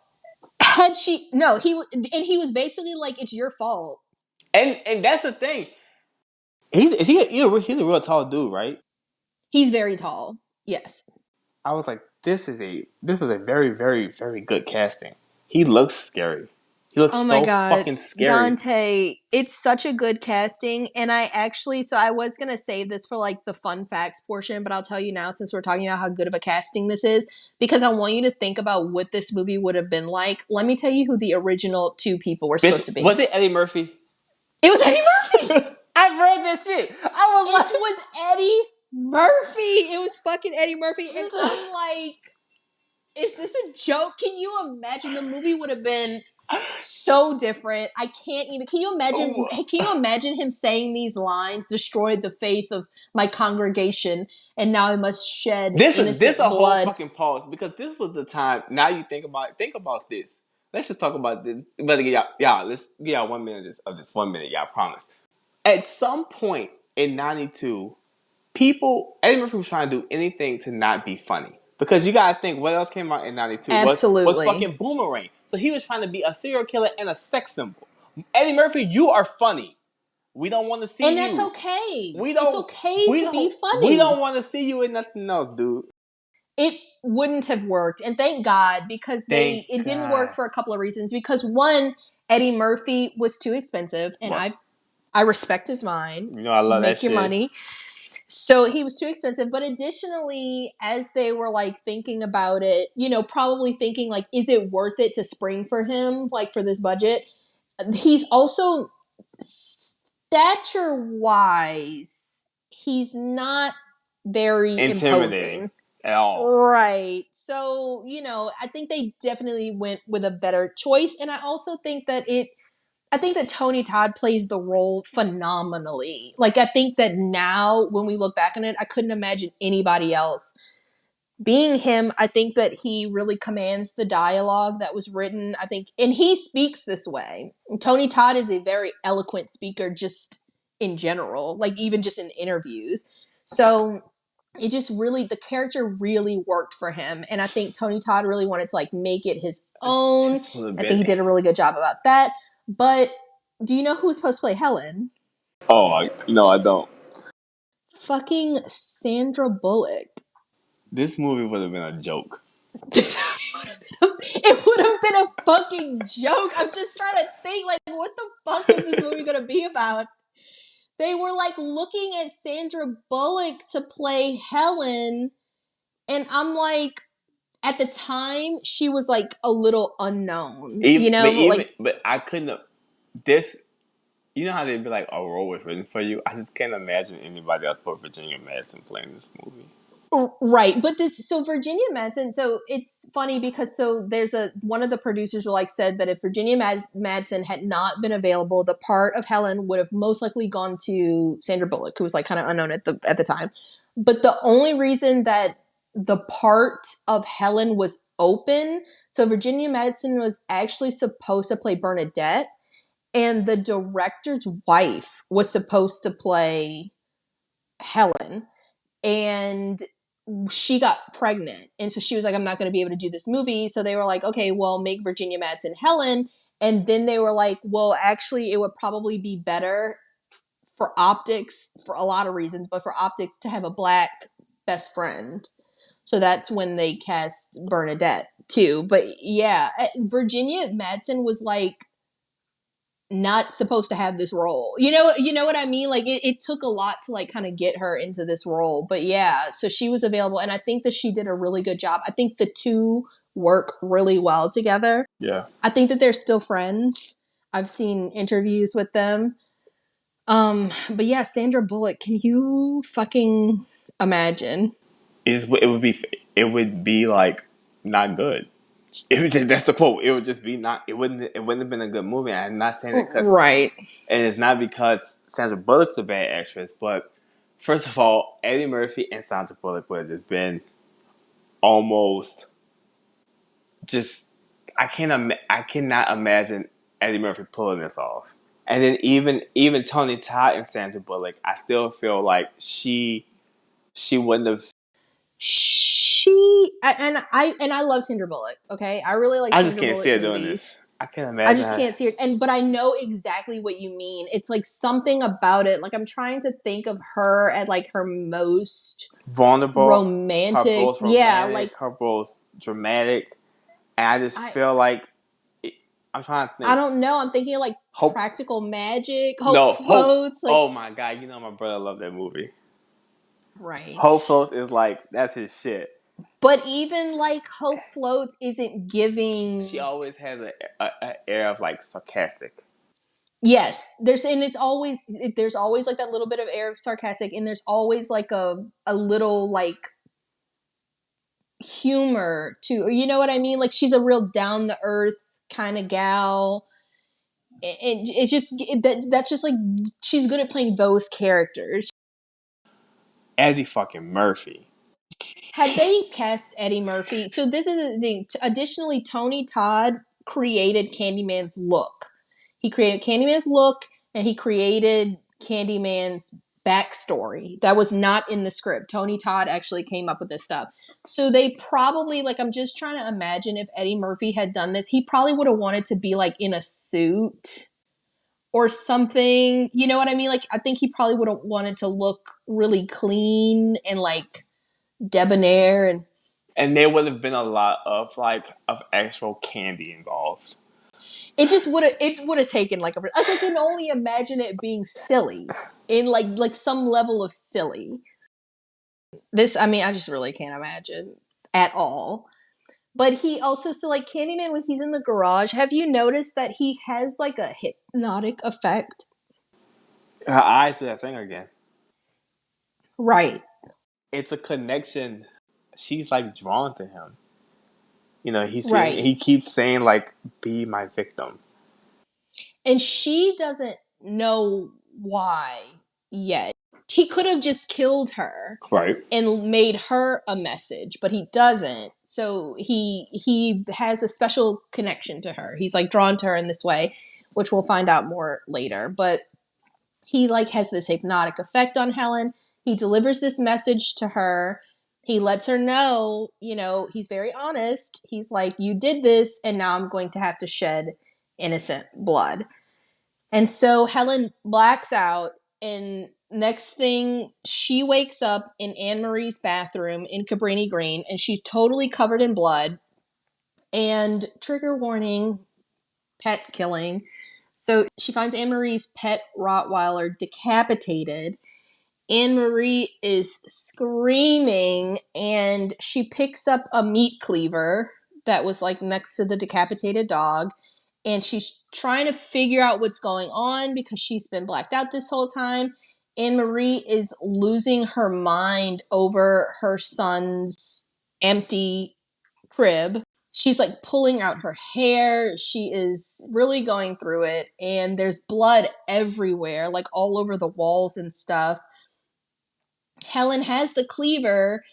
had she no, he was basically like, it's your fault. And that's the thing. He's a real tall dude, right? He's very tall. Yes. I was like, this was a very, very, very good casting. He looks scary. He looks Oh my so God, fucking scary. Dante, it's such a good casting. And I was going to save this for like the fun facts portion, but I'll tell you now, since we're talking about how good of a casting this is, because I want you to think about what this movie would have been like. Let me tell you who the original two people were supposed to be. Was it Eddie Murphy? It was Eddie Murphy. I read this shit. I was like, It was Eddie Murphy. It was fucking Eddie Murphy. And I'm like, is this a joke? Can you imagine? The movie would have been so different. I can't even. Can you imagine? oh. Can you imagine him saying these lines? Destroyed the faith of my congregation, and now I must shed innocent a whole blood. fucking pause, because this was the time. Now you think about this. Let's just talk about this. But let's give y'all 1 minute of this 1 minute. Y'all promise. At some point in '92, Eddie Murphy was trying to do anything to not be funny. Because you gotta think, what else came out in '92? Absolutely. Was fucking Boomerang. So he was trying to be a serial killer and a sex symbol. Eddie Murphy, you are funny. We don't want to see you. And that's okay. It's okay to be funny. We don't want to see you in nothing else, dude. It wouldn't have worked. And thank God, because it didn't work for a couple of reasons. Because one, Eddie Murphy was too expensive, and I respect his mind. You know, I love Make that your shit. money. So he was too expensive. But additionally, as they were like thinking about it, probably thinking like, is it worth it to spring for him, like for this budget? He's also stature-wise, he's not very imposing at all. Right. So, I think they definitely went with a better choice. And I also think that Tony Todd plays the role phenomenally. Like, I think that now when we look back on it, I couldn't imagine anybody else being him. I think that he really commands the dialogue that was written. I think, and he speaks this way. Tony Todd is a very eloquent speaker just in general, like even just in interviews. So it just really, the character really worked for him. And I think Tony Todd really wanted to like make it his own. I think he did a really good job about that. But do you know who was supposed to play Helen? Oh, no, I don't. Fucking Sandra Bullock. This movie would have been a joke. It would have been a fucking joke. I'm just trying to think, like, what the fuck was this movie going to be about? They were, like, looking at Sandra Bullock to play Helen, and I'm like, at the time, she was, like, a little unknown. But I couldn't have... This... You know how they'd be like, a role was written for you? I just can't imagine anybody else but Virginia Madsen playing this movie. Right, but so Virginia Madsen, so it's funny because there's one of the producers said that if Virginia Madsen had not been available, the part of Helen would have most likely gone to Sandra Bullock, who was like kind of unknown at the time. But the only reason that the part of Helen was open, so Virginia Madsen was actually supposed to play Bernadette, and the director's wife was supposed to play Helen, and she got pregnant. And so she was like, I'm not going to be able to do this movie. So they were like, okay, well, make Virginia Madsen Helen. And then they were like, well, actually, it would probably be better for optics, for a lot of reasons, but for optics to have a black best friend. So that's when they cast Bernadette too. But yeah, Virginia Madsen was like not supposed to have this role. You know what I mean? Like it took a lot to like kind of get her into this role. But yeah, so she was available, and I think that she did a really good job. I think the two work really well together. Yeah. I think that they're still friends. I've seen interviews with them. But yeah, Sandra Bullock, can you fucking imagine? It would be like not good. It would just, that's the quote. It would just be not. It wouldn't have been a good movie. I'm not saying it because, Right. and it's not because Sandra Bullock's a bad actress, but first of all, Eddie Murphy and Sandra Bullock would have just been almost just. I cannot imagine Eddie Murphy pulling this off. And then even Tony Todd and Sandra Bullock, I still feel like she wouldn't have. I love Sandra Bullock. Okay, I really like I just Sandra can't Bullock see her movies. doing this. I can't I imagine just her. can't see it. But I know exactly what you mean. It's like something about it. Like I'm trying to think of her at like her most Vulnerable, her romantic. most Yeah, romantic, like her most dramatic, and I just feel like I'm trying to think. I don't know. I'm thinking of like Hope, Practical Magic, no, Hope Hope. Floats. Like, Oh my god, you know my brother loved that movie. right. Hope Floats is like that's his shit. But even like Hope Floats isn't giving. She always has a air of like sarcastic. Yes, there's always like that little bit of air of sarcastic, and there's always like a little like humor to, you know what I mean? Like she's a real down the earth kind of gal. It's just that's just like she's good at playing those characters. Eddie fucking Murphy. Had they cast Eddie Murphy, so this is the thing. Additionally, Tony Todd created Candyman's look. He created Candyman's look, and he created Candyman's backstory. That was not in the script. Tony Todd actually came up with this stuff. So they probably, like, I'm just trying to imagine if Eddie Murphy had done this, he probably would have wanted to be like in a suit or something. You know what I mean? Like, I think he probably would have wanted to look really clean and like debonair, and there would have been a lot of of actual candy involved. it would have taken like I can only imagine it being silly in like some level of silly. This, I mean, I just really can't imagine at all. But he also, so like Candyman, when he's in the garage, have you noticed that he has like a hypnotic effect? Her eyes do that thing again. Right. It's a connection. She's like drawn to him. You know, Right. he keeps saying like, "Be my victim," and she doesn't know why yet. He could have just killed her, right? And made her a message, but he doesn't. So he has a special connection to her. He's like drawn to her in this way, which we'll find out more later. But he like has this hypnotic effect on Helen. He delivers this message to her. He lets her know, you know, he's very honest. He's like, you did this, and now I'm going to have to shed innocent blood. And so Helen blacks out, and next thing, she wakes up in Anne Marie's bathroom in Cabrini Green, and she's totally covered in blood. And trigger warning, pet killing. So she finds Anne Marie's pet Rottweiler decapitated. Anne Marie is screaming, and she picks up a meat cleaver that was like next to the decapitated dog, and she's trying to figure out what's going on because she's been blacked out this whole time. Anne Marie is losing her mind over her son's empty crib. She's like pulling out her hair. She is really going through it, and there's blood everywhere, like all over the walls and stuff. Helen has the cleaver.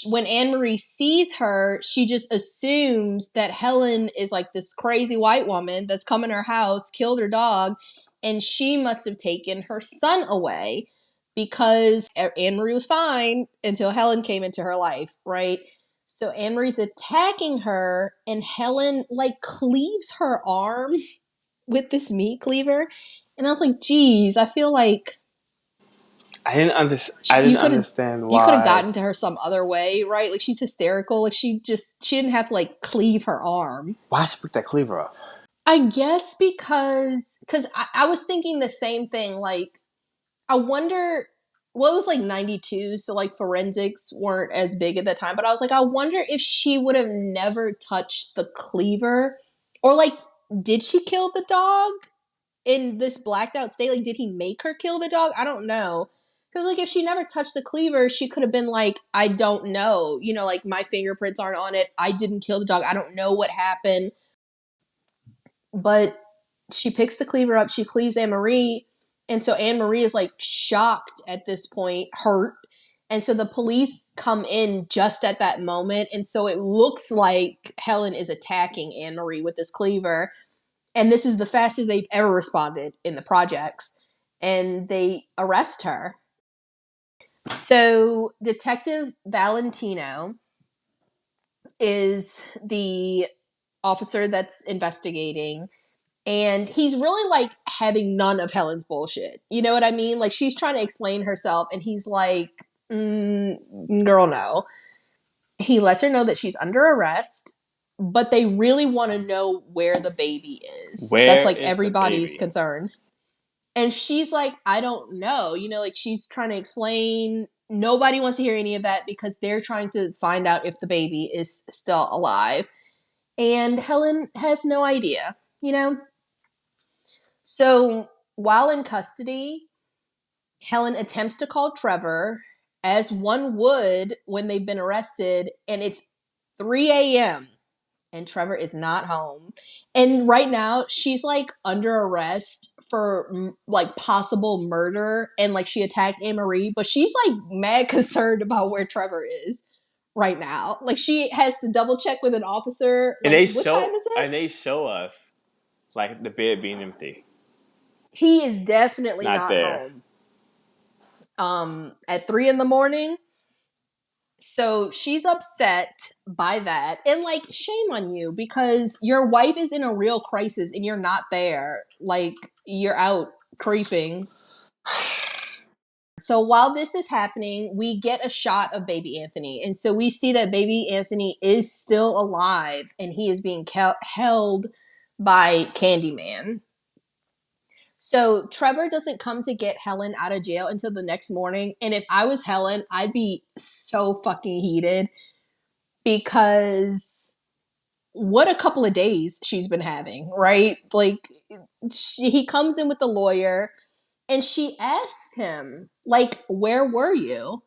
When Anne Marie sees her, she just assumes that Helen is like this crazy white woman that's come in her house, killed her dog, and she must have taken her son away because Anne Marie was fine until Helen came into her life, right? So Anne Marie's attacking her, and Helen like cleaves her arm with this meat cleaver. And I was like, geez, I feel like I didn't understand why. You could have gotten to her some other way, right? Like she's hysterical. Like she didn't have to like cleave her arm. Why she put that cleaver up? I guess because I was thinking the same thing. Like, I wonder. Well, it was like 92, so like forensics weren't as big at the time. But I was like, I wonder if she would have never touched the cleaver, or like, did she kill the dog in this blacked out state? Like, did he make her kill the dog? I don't know. Because like, if she never touched the cleaver, she could have been like, I don't know. You know, like my fingerprints aren't on it. I didn't kill the dog. I don't know what happened. But she picks the cleaver up, she cleaves Anne Marie, and so Anne Marie is like shocked at this point, hurt. And so the police come in just at that moment, and so it looks like Helen is attacking Anne Marie with this cleaver. And this is the fastest they've ever responded in the projects. And they arrest her. So Detective Valentino is the officer that's investigating. And he's really like having none of Helen's bullshit. You know what I mean? Like she's trying to explain herself and he's like, girl, no. He lets her know that she's under arrest, but they really want to know where the baby is. Where That's like is everybody's the baby? concern. And she's like, I don't know. You know, like she's trying to explain. Nobody wants to hear any of that because they're trying to find out if the baby is still alive. And Helen has no idea, you know? So while in custody, Helen attempts to call Trevor, as one would when they've been arrested, and it's 3 a.m. and Trevor is not home. And right now, she's like under arrest for like possible murder, and like she attacked Anne Marie, but she's like mad concerned about where Trevor is right now. Like she has to double check with an officer. And Like, what time is it? and they show us like the bed being empty. He is definitely Not not there. home. At 3 a.m. So she's upset by that. And like, shame on you because your wife is in a real crisis and you're not there. Like, you're out creeping. So while this is happening, we get a shot of baby Anthony. And so we see that baby Anthony is still alive and he is being held by Candyman. So Trevor doesn't come to get Helen out of jail until the next morning. And if I was Helen, I'd be so fucking heated because what a couple of days she's been having, right? Like he comes in with the lawyer and she asks him, like, where were you?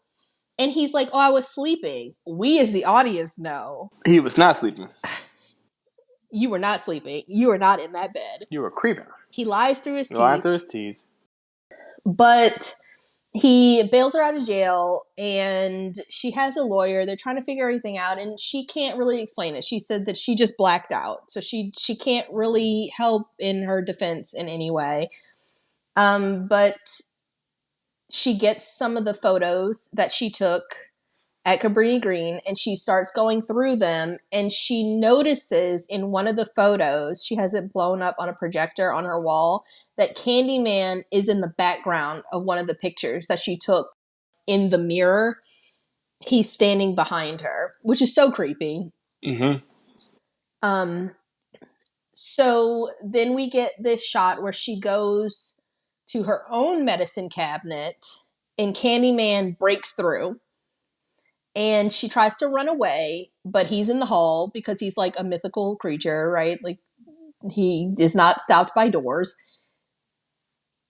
And he's like, oh, I was sleeping. We as the audience know. He was not sleeping. You were not sleeping. You were not in that bed. You were creeping. He lies through his teeth. Lying through his teeth. But he bails her out of jail and she has a lawyer. They're trying to figure everything out and she can't really explain it. She said that she just blacked out. So she can't really help in her defense in any way. But she gets some of the photos that she took at Cabrini Green and she starts going through them and she notices in one of the photos, she has it blown up on a projector on her wall, that Candyman is in the background of one of the pictures that she took in the mirror. He's standing behind her, which is so creepy. Mm-hmm. So then we get this shot where she goes to her own medicine cabinet and Candyman breaks through. And she tries to run away, but he's in the hall because he's like a mythical creature, right? Like he is not stopped by doors.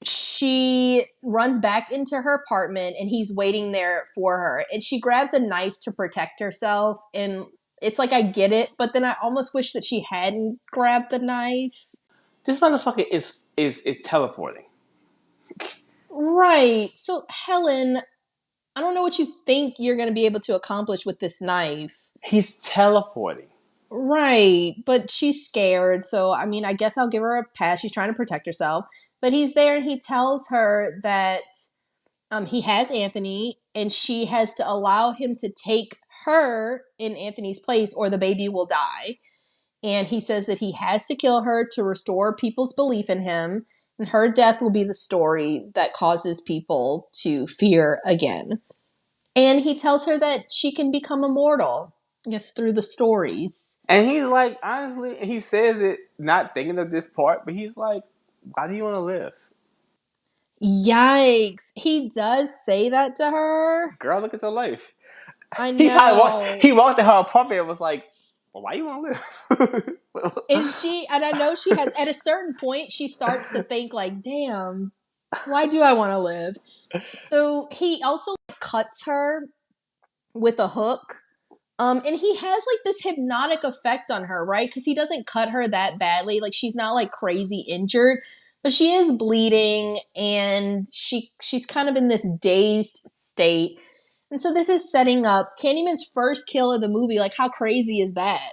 She runs back into her apartment and he's waiting there for her. And she grabs a knife to protect herself. And it's like, I get it, but then I almost wish that she hadn't grabbed the knife. This motherfucker is teleporting. Right. So Helen, I don't know what you think you're going to be able to accomplish with this knife. He's teleporting. Right. But she's scared. So, I mean, I guess I'll give her a pass. She's trying to protect herself. But he's there and he tells her that he has Anthony and she has to allow him to take her in Anthony's place or the baby will die. And he says that he has to kill her to restore people's belief in him. And her death will be the story that causes people to fear again. And he tells her that she can become immortal. Yes, through the stories. And he's like, honestly, he says it not thinking of this part, but he's like, why do you want to live? Yikes. He does say that to her. Girl, look at your life. I He know. walked to her apartment and was like, well, why you want to live? And I know she has, at a certain point, she starts to think, like, damn, why do I want to live? So he also cuts her with a hook. And he has like this hypnotic effect on her, right? Because he doesn't cut her that badly. Like she's not like crazy injured, but she is bleeding, and she's kind of in this dazed state. And so this is setting up Candyman's first kill of the movie. Like, how crazy is that?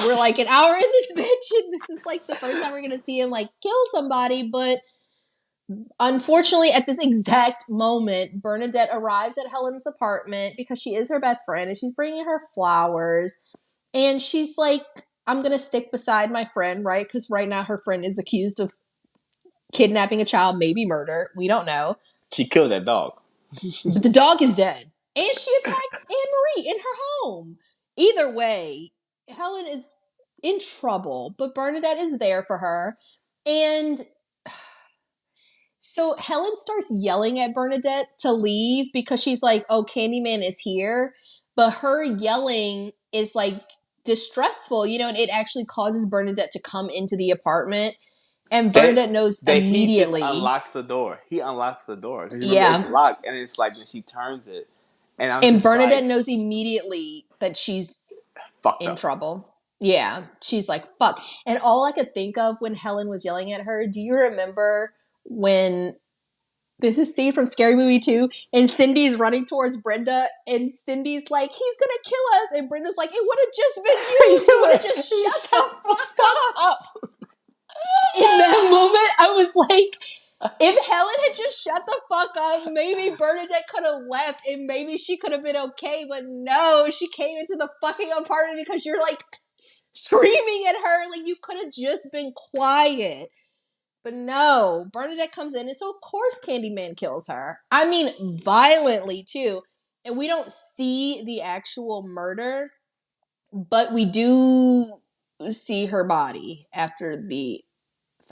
We're like an hour in this bitch, and this is like the first time we're gonna see him like kill somebody. But unfortunately, at this exact moment, Bernadette arrives at Helen's apartment because she is her best friend and she's bringing her flowers. And she's like, I'm going to stick beside my friend, right? Because right now her friend is accused of kidnapping a child, maybe murder. We don't know. She killed that dog. But the dog is dead. And she attacks Anne Marie in her home. Either way, Helen is in trouble, but Bernadette is there for her. And so Helen starts yelling at Bernadette to leave because she's like, oh, Candyman is here. But her yelling is like distressful, and it actually causes Bernadette to come into the apartment. And Bernadette knows That he just immediately. unlocks the door. He unlocks the door. Because remember, it's Yeah. locked. And it's like when she turns it. And I'm And just Bernadette like, knows immediately that she's fucked in up. trouble. Yeah. She's like, fuck. And all I could think of when Helen was yelling at her, do you remember when this is scene from Scary Movie 2, and Cindy's running towards Brenda, and Cindy's like, he's gonna kill us, and Brenda's like, it would have just been you. You would have just shut the fuck up. In that moment, I was like, if Helen had just shut the fuck up, maybe Bernadette could have left, and maybe she could have been okay, but no, she came into the fucking apartment because you're like screaming at her, like you could have just been quiet. But no, Bernadette comes in, and so of course Candyman kills her. I mean, violently too. And we don't see the actual murder, but we do see her body after the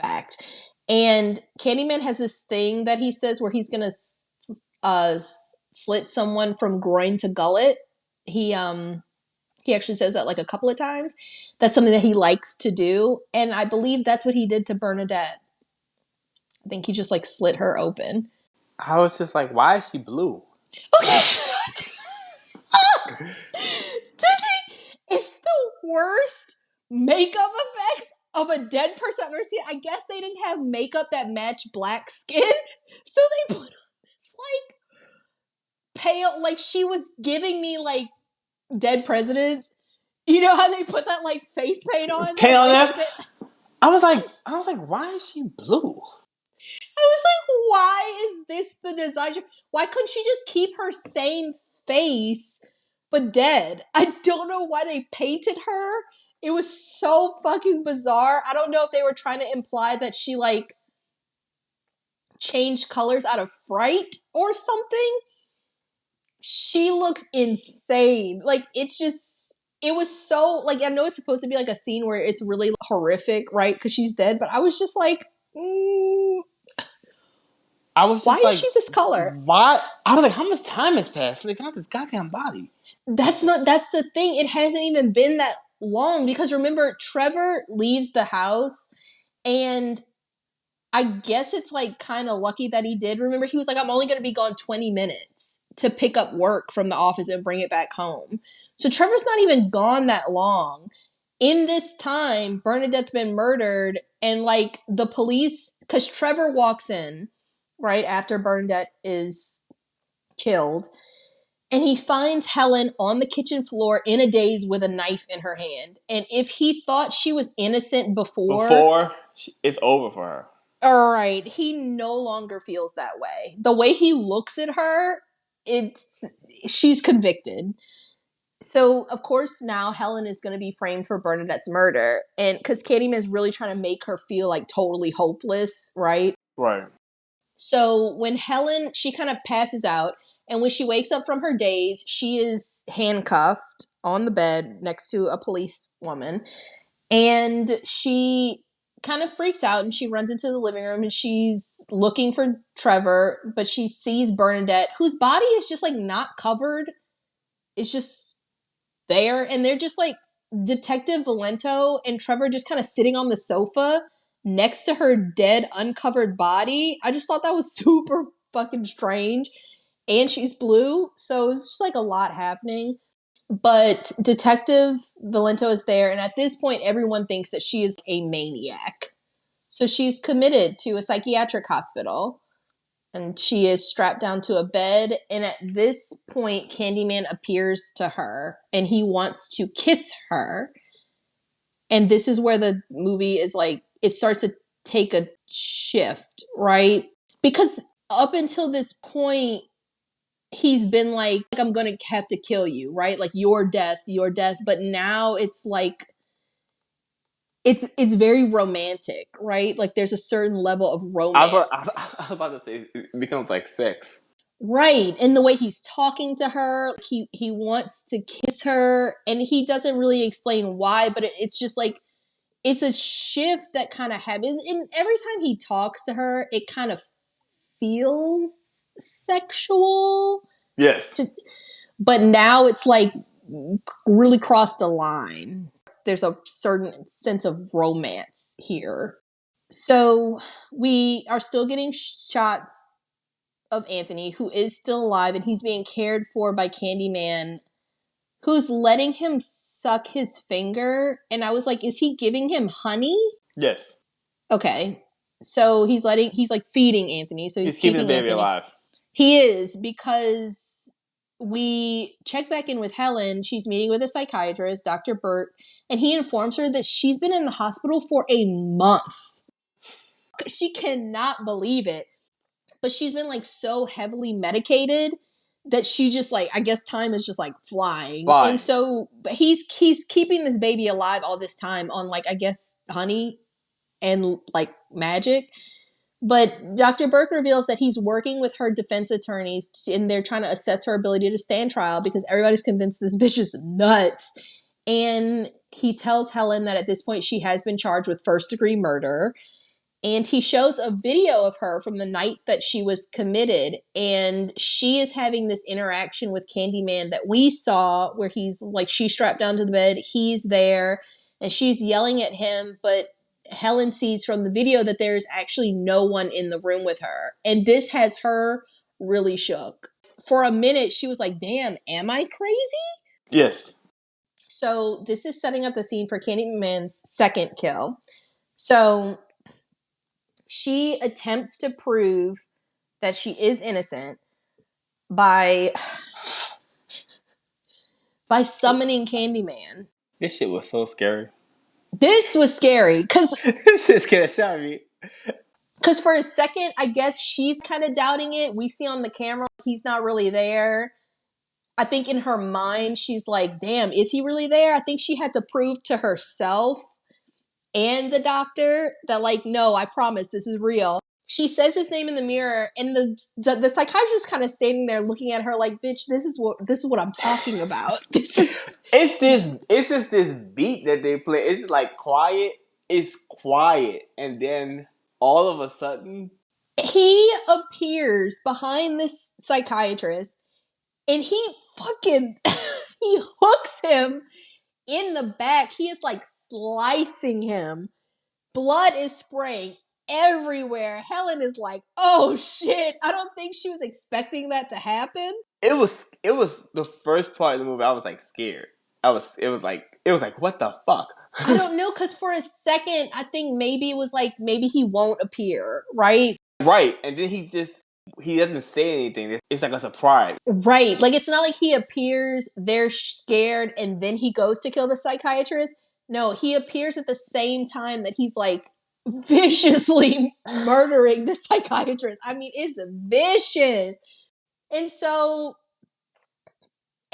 fact. And Candyman has this thing that he says where he's gonna slit someone from groin to gullet. He actually says that like a couple of times. That's something that he likes to do, and I believe that's what he did to Bernadette. I think he just like slit her open. I was just like, why is she blue? Okay. It's the worst makeup effects of a dead person I've ever seen. I guess they didn't have makeup that matched black skin, so they put on this like pale, like she was giving me like dead presidents. You know how they put that like face paint on? Paint on there? Face I was like, why is she blue? I was like, why is this the design? Why couldn't she just keep her same face but dead? I don't know why they painted her. It was so fucking bizarre. I don't know if they were trying to imply that she like changed colors out of fright or something. She looks insane. Like it was so like, I know it's supposed to be like a scene where it's really horrific, right? Because she's dead, but I was just like, I was just why like, is she this color? Why? I was like, how much time has passed? They got this goddamn body. That's the thing. It hasn't even been that long because remember, Trevor leaves the house, and I guess it's like kind of lucky that he did. Remember, he was like, I'm only going to be gone 20 minutes to pick up work from the office and bring it back home. So Trevor's not even gone that long. In this time, Bernadette's been murdered, and like the police, because Trevor walks in right after Bernadette is killed, and he finds Helen on the kitchen floor in a daze with a knife in her hand. And if he thought she was innocent before it's over for her. All right, he no longer feels that way. The way he looks at her, she's convicted. So, of course, now Helen is going to be framed for Bernadette's murder. And because Candyman's really trying to make her feel like totally hopeless, right? Right. So when Helen, she kind of passes out, And when she wakes up from her daze, she is handcuffed on the bed next to a police woman. And she kind of freaks out and she runs into the living room and she's looking for Trevor, but she sees Bernadette, whose body is just like not covered. It's just there. And they're just like Detective Valento and Trevor just kind of sitting on the sofa next to her dead, uncovered body. I just thought that was super fucking strange. And she's blue. So it's just like a lot happening. But Detective Valento is there, and at this point, everyone thinks that she is a maniac. So she's committed to a psychiatric hospital, and she is strapped down to a bed. And at this point, Candyman appears to her, and he wants to kiss her. And this is where the movie is like, it starts to take a shift, right? Because up until this point, he's been like, I'm gonna have to kill you, right? Like your death. But now it's like it's very romantic, right? Like there's a certain level of romance. I was about to say it becomes like sex. Right. And the way he's talking to her, he wants to kiss her, and he doesn't really explain why, but it's just like it's a shift that kind of happens. And every time he talks to her, it kind of feels sexual. Yes. But now it's like really crossed a line. There's a certain sense of romance here. So we are still getting shots of Anthony, who is still alive, and he's being cared for by Candyman, who's letting him suck his finger. And I was like, is he giving him honey? Yes. Okay. So he's like feeding Anthony. So he's keeping the baby Anthony alive. He is, because we check back in with Helen. She's meeting with a psychiatrist, Dr. Burt, and he informs her that she's been in the hospital for a month. She cannot believe it, but she's been like so heavily medicated that she just like, I guess time is just like flying. And so he's keeping this baby alive all this time on like, I guess, honey and like magic. But Dr. Burke reveals that he's working with her defense attorneys and they're trying to assess her ability to stand trial because everybody's convinced this bitch is nuts. And he tells Helen that at this point she has been charged with first-degree murder. And he shows a video of her from the night that she was committed. And she is having this interaction with Candyman that we saw where he's like, she's strapped down to the bed, he's there, and she's yelling at him. But Helen sees from the video that there's actually no one in the room with her. And this has her really shook. For a minute, she was like, damn, am I crazy? Yes. So this is setting up the scene for Candyman's second kill. So she attempts to prove that she is innocent by summoning Candyman. This shit was so scary. This was scary because This shit scared the shit out of me. Because for a second, I guess she's kind of doubting it. We see on the camera he's not really there. I think in her mind, she's like, damn, is he really there? I think she had to prove to herself and the doctor that, like, no, I promise this is real. She says his name in the mirror, and the psychiatrist kind of standing there looking at her like, bitch, this is what I'm talking about. It's just this beat that they play. It's just like quiet. It's quiet. And then all of a sudden, he appears behind this psychiatrist and he fucking he hooks him in the back. He is like slicing him. Blood is spraying everywhere. Helen is like, oh shit. I don't think she was expecting that to happen. it was the first part of the movie. I was like scared. It was like what the fuck? I don't know, because for a second, I think maybe it was like, maybe he won't appear, right? Right. And then he doesn't say anything. It's like a surprise. Right. Like, it's not like he appears, they're scared, and then he goes to kill the psychiatrist. No, he appears at the same time that he's like viciously murdering the psychiatrist. I mean, it's vicious. And so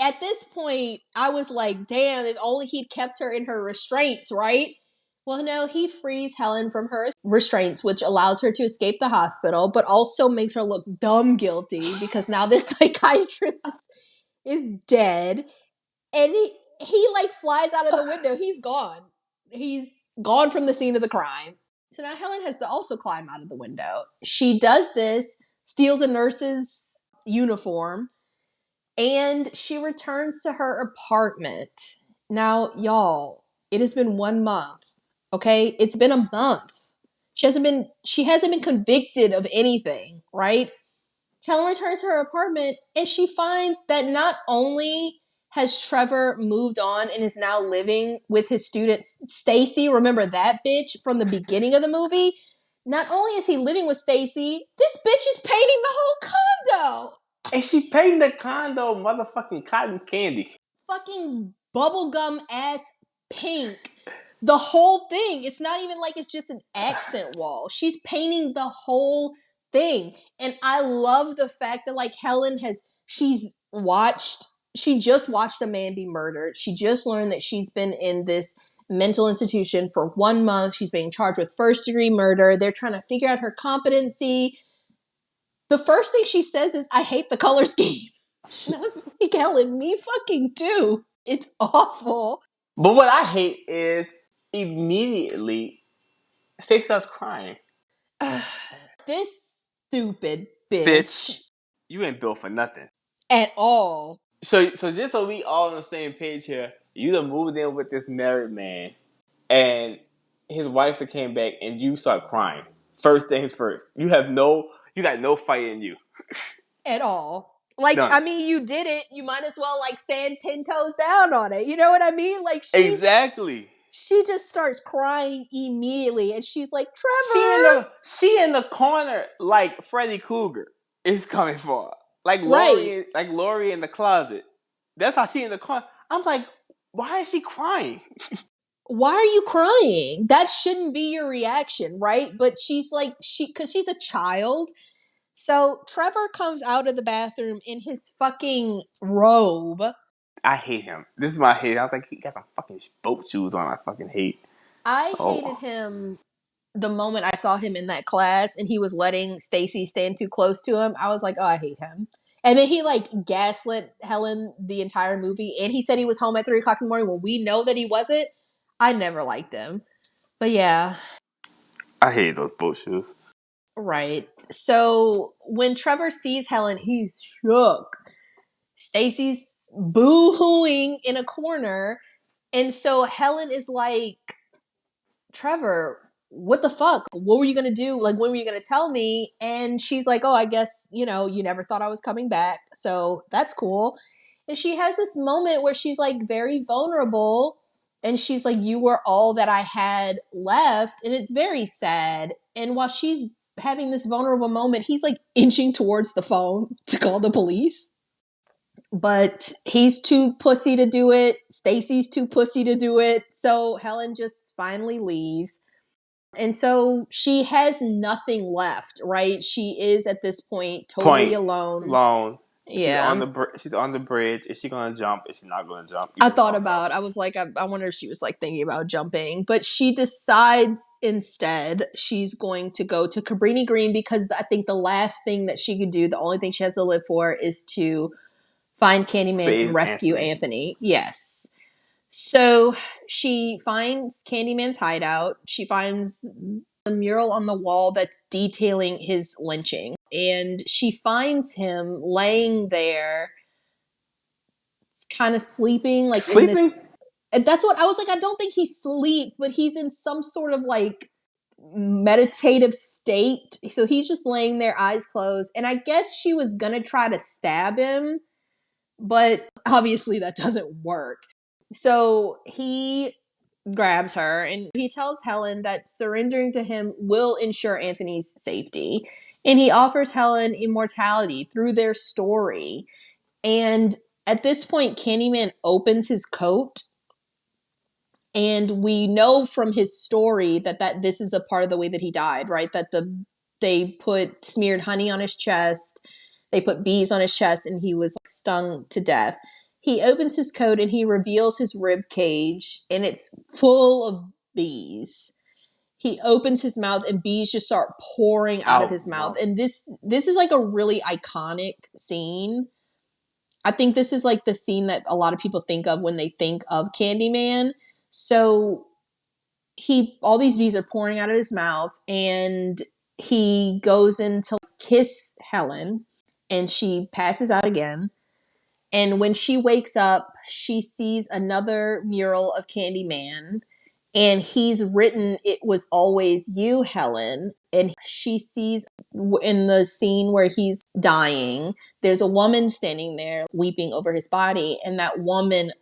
at this point, I was like, damn, if only he'd kept her in her restraints, right? Well, no, he frees Helen from her restraints, which allows her to escape the hospital, but also makes her look dumb guilty because now this psychiatrist is dead. And he like flies out of the window. He's gone. He's gone from the scene of the crime. So now Helen has to also climb out of the window. She does this, steals a nurse's uniform, and she returns to her apartment. Now, y'all, it has been 1 month. Okay? It's been a month. She hasn't been convicted of anything, right? Helen returns to her apartment and she finds that not only has Trevor moved on and is now living with his student Stacy, remember that bitch from the beginning of the movie? Not only is he living with Stacy, this bitch is painting the whole condo. And she painted the condo motherfucking cotton candy. Fucking bubblegum ass pink. The whole thing. It's not even like it's just an accent wall. She's painting the whole thing. And I love the fact that like Helen she just watched a man be murdered. She just learned that she's been in this mental institution for 1 month. She's being charged with first-degree murder. They're trying to figure out her competency. The first thing she says is, I hate the color scheme. And I was like, Helen, me fucking too. It's awful. But what I hate is immediately Stacey starts crying. This stupid bitch. You ain't built for nothing. At all. So just so we all on the same page here, you done moved in with this married man and his wife came back and you start crying. First things first. You got no fight in you. At all. Like, None. I mean, you did it. You might as well, like, stand 10 toes down on it. You know what I mean? Like, exactly. She just starts crying immediately. And she's like, Trevor! She in the corner like Freddy Krueger is coming for her. Like Lori in the closet. That's how she in the corner. I'm like, why is she crying? Why are you crying? That shouldn't be your reaction, right? But she's like, because she's a child. So Trevor comes out of the bathroom in his fucking robe. I hate him. This is my hate. I was like, he got some fucking boat shoes on. I fucking hate. I hated him the moment I saw him in that class and he was letting Stacy stand too close to him. I was like, oh, I hate him. And then he like gaslit Helen the entire movie. And he said he was home at 3 o'clock in the morning when we know that he wasn't. I never liked him. But yeah. I hate those boat shoes. Right. So when Trevor sees Helen, he's shook. Stacy's boo-hooing in a corner. And so Helen is like, Trevor, what the fuck? What were you going to do? Like, when were you going to tell me? And she's like, oh, I guess, you never thought I was coming back. So that's cool. And she has this moment where she's like very vulnerable. And she's like, you were all that I had left. And it's very sad. And while she's having this vulnerable moment, he's like inching towards the phone to call the police. But he's too pussy to do it. Stacy's too pussy to do it. So Helen just finally leaves. And so she has nothing left, right? She is at this point totally alone. Yeah. She's on the bridge. Is she going to jump? Is she not going to jump? I was like, I wonder if she was like thinking about jumping. But she decides instead she's going to go to Cabrini Green because I think the last thing that she could do, the only thing she has to live for is to find Candyman and rescue Anthony. Yes. So she finds Candyman's hideout. She finds the mural on the wall that's detailing his lynching. And she finds him laying there, kind of sleeping. In this. And that's what I was like, I don't think he sleeps, but he's in some sort of like meditative state. So he's just laying there, eyes closed. And I guess she was going to try to stab him. But obviously that doesn't work. So he grabs her and he tells Helen that surrendering to him will ensure Anthony's safety. And he offers Helen immortality through their story. And at this point, Candyman opens his coat. And we know from his story that this is a part of the way that he died, right? That they put smeared honey on his chest. They put bees on his chest and he was stung to death. He opens his coat and he reveals his rib cage and it's full of bees. He opens his mouth and bees just start pouring out of his mouth. And this is like a really iconic scene. I think this is like the scene that a lot of people think of when they think of Candyman. So all these bees are pouring out of his mouth, and he goes in to kiss Helen, and she passes out again. And when she wakes up, she sees another mural of Candyman, and he's written, "It was always you, Helen." And she sees in the scene where he's dying, there's a woman standing there weeping over his body, and that woman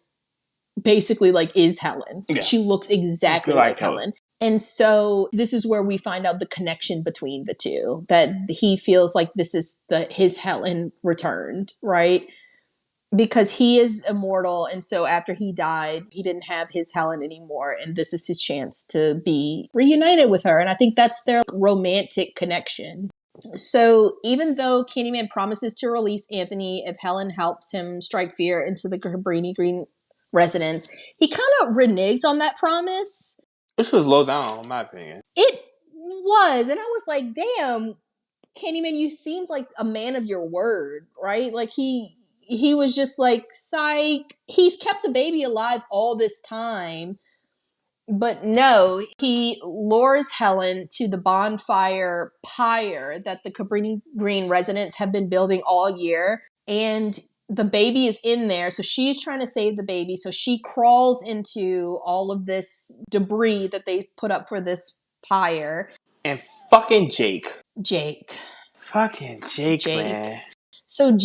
basically like is Helen. Yeah. She looks exactly like Helen. And so this is where we find out the connection between the two, that he feels like this is his Helen returned, right? Because he is immortal, and so after he died, he didn't have his Helen anymore, and this is his chance to be reunited with her. And I think that's their romantic connection. So even though Candyman promises to release Anthony if Helen helps him strike fear into the Cabrini Green residence, he kind of reneges on that promise. Which was low down, in my opinion. It was, and I was like, damn, Candyman, you seemed like a man of your word, right? Like he was just like, psych. He's kept the baby alive all this time. But no, he lures Helen to the bonfire pyre that the Cabrini Green residents have been building all year. And the baby is in there. So she's trying to save the baby. So she crawls into all of this debris that they put up for this pyre. And fucking Jake. Fucking Jake, man. So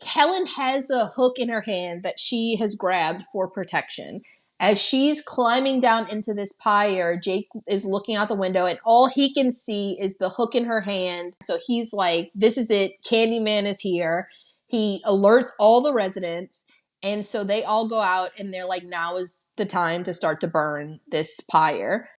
Helen has a hook in her hand that she has grabbed for protection. As she's climbing down into this pyre, Jake is looking out the window, and all he can see is the hook in her hand. So he's like, this is it. Candyman is here. He alerts all the residents, and so they all go out, and they're like, now is the time to start to burn this pyre.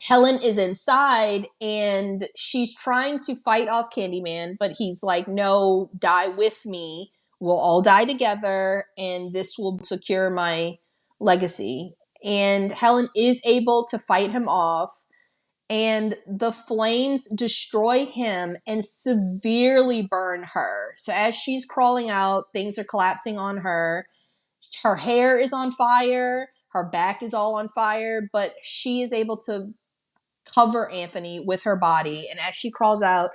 Helen is inside, and she's trying to fight off Candyman, but he's like, no, die with me. We'll all die together, and this will secure my legacy. And Helen is able to fight him off, and the flames destroy him and severely burn her. So as she's crawling out, things are collapsing on her. Her hair is on fire. Her back is all on fire, but she is able to cover Anthony with her body. And as she crawls out,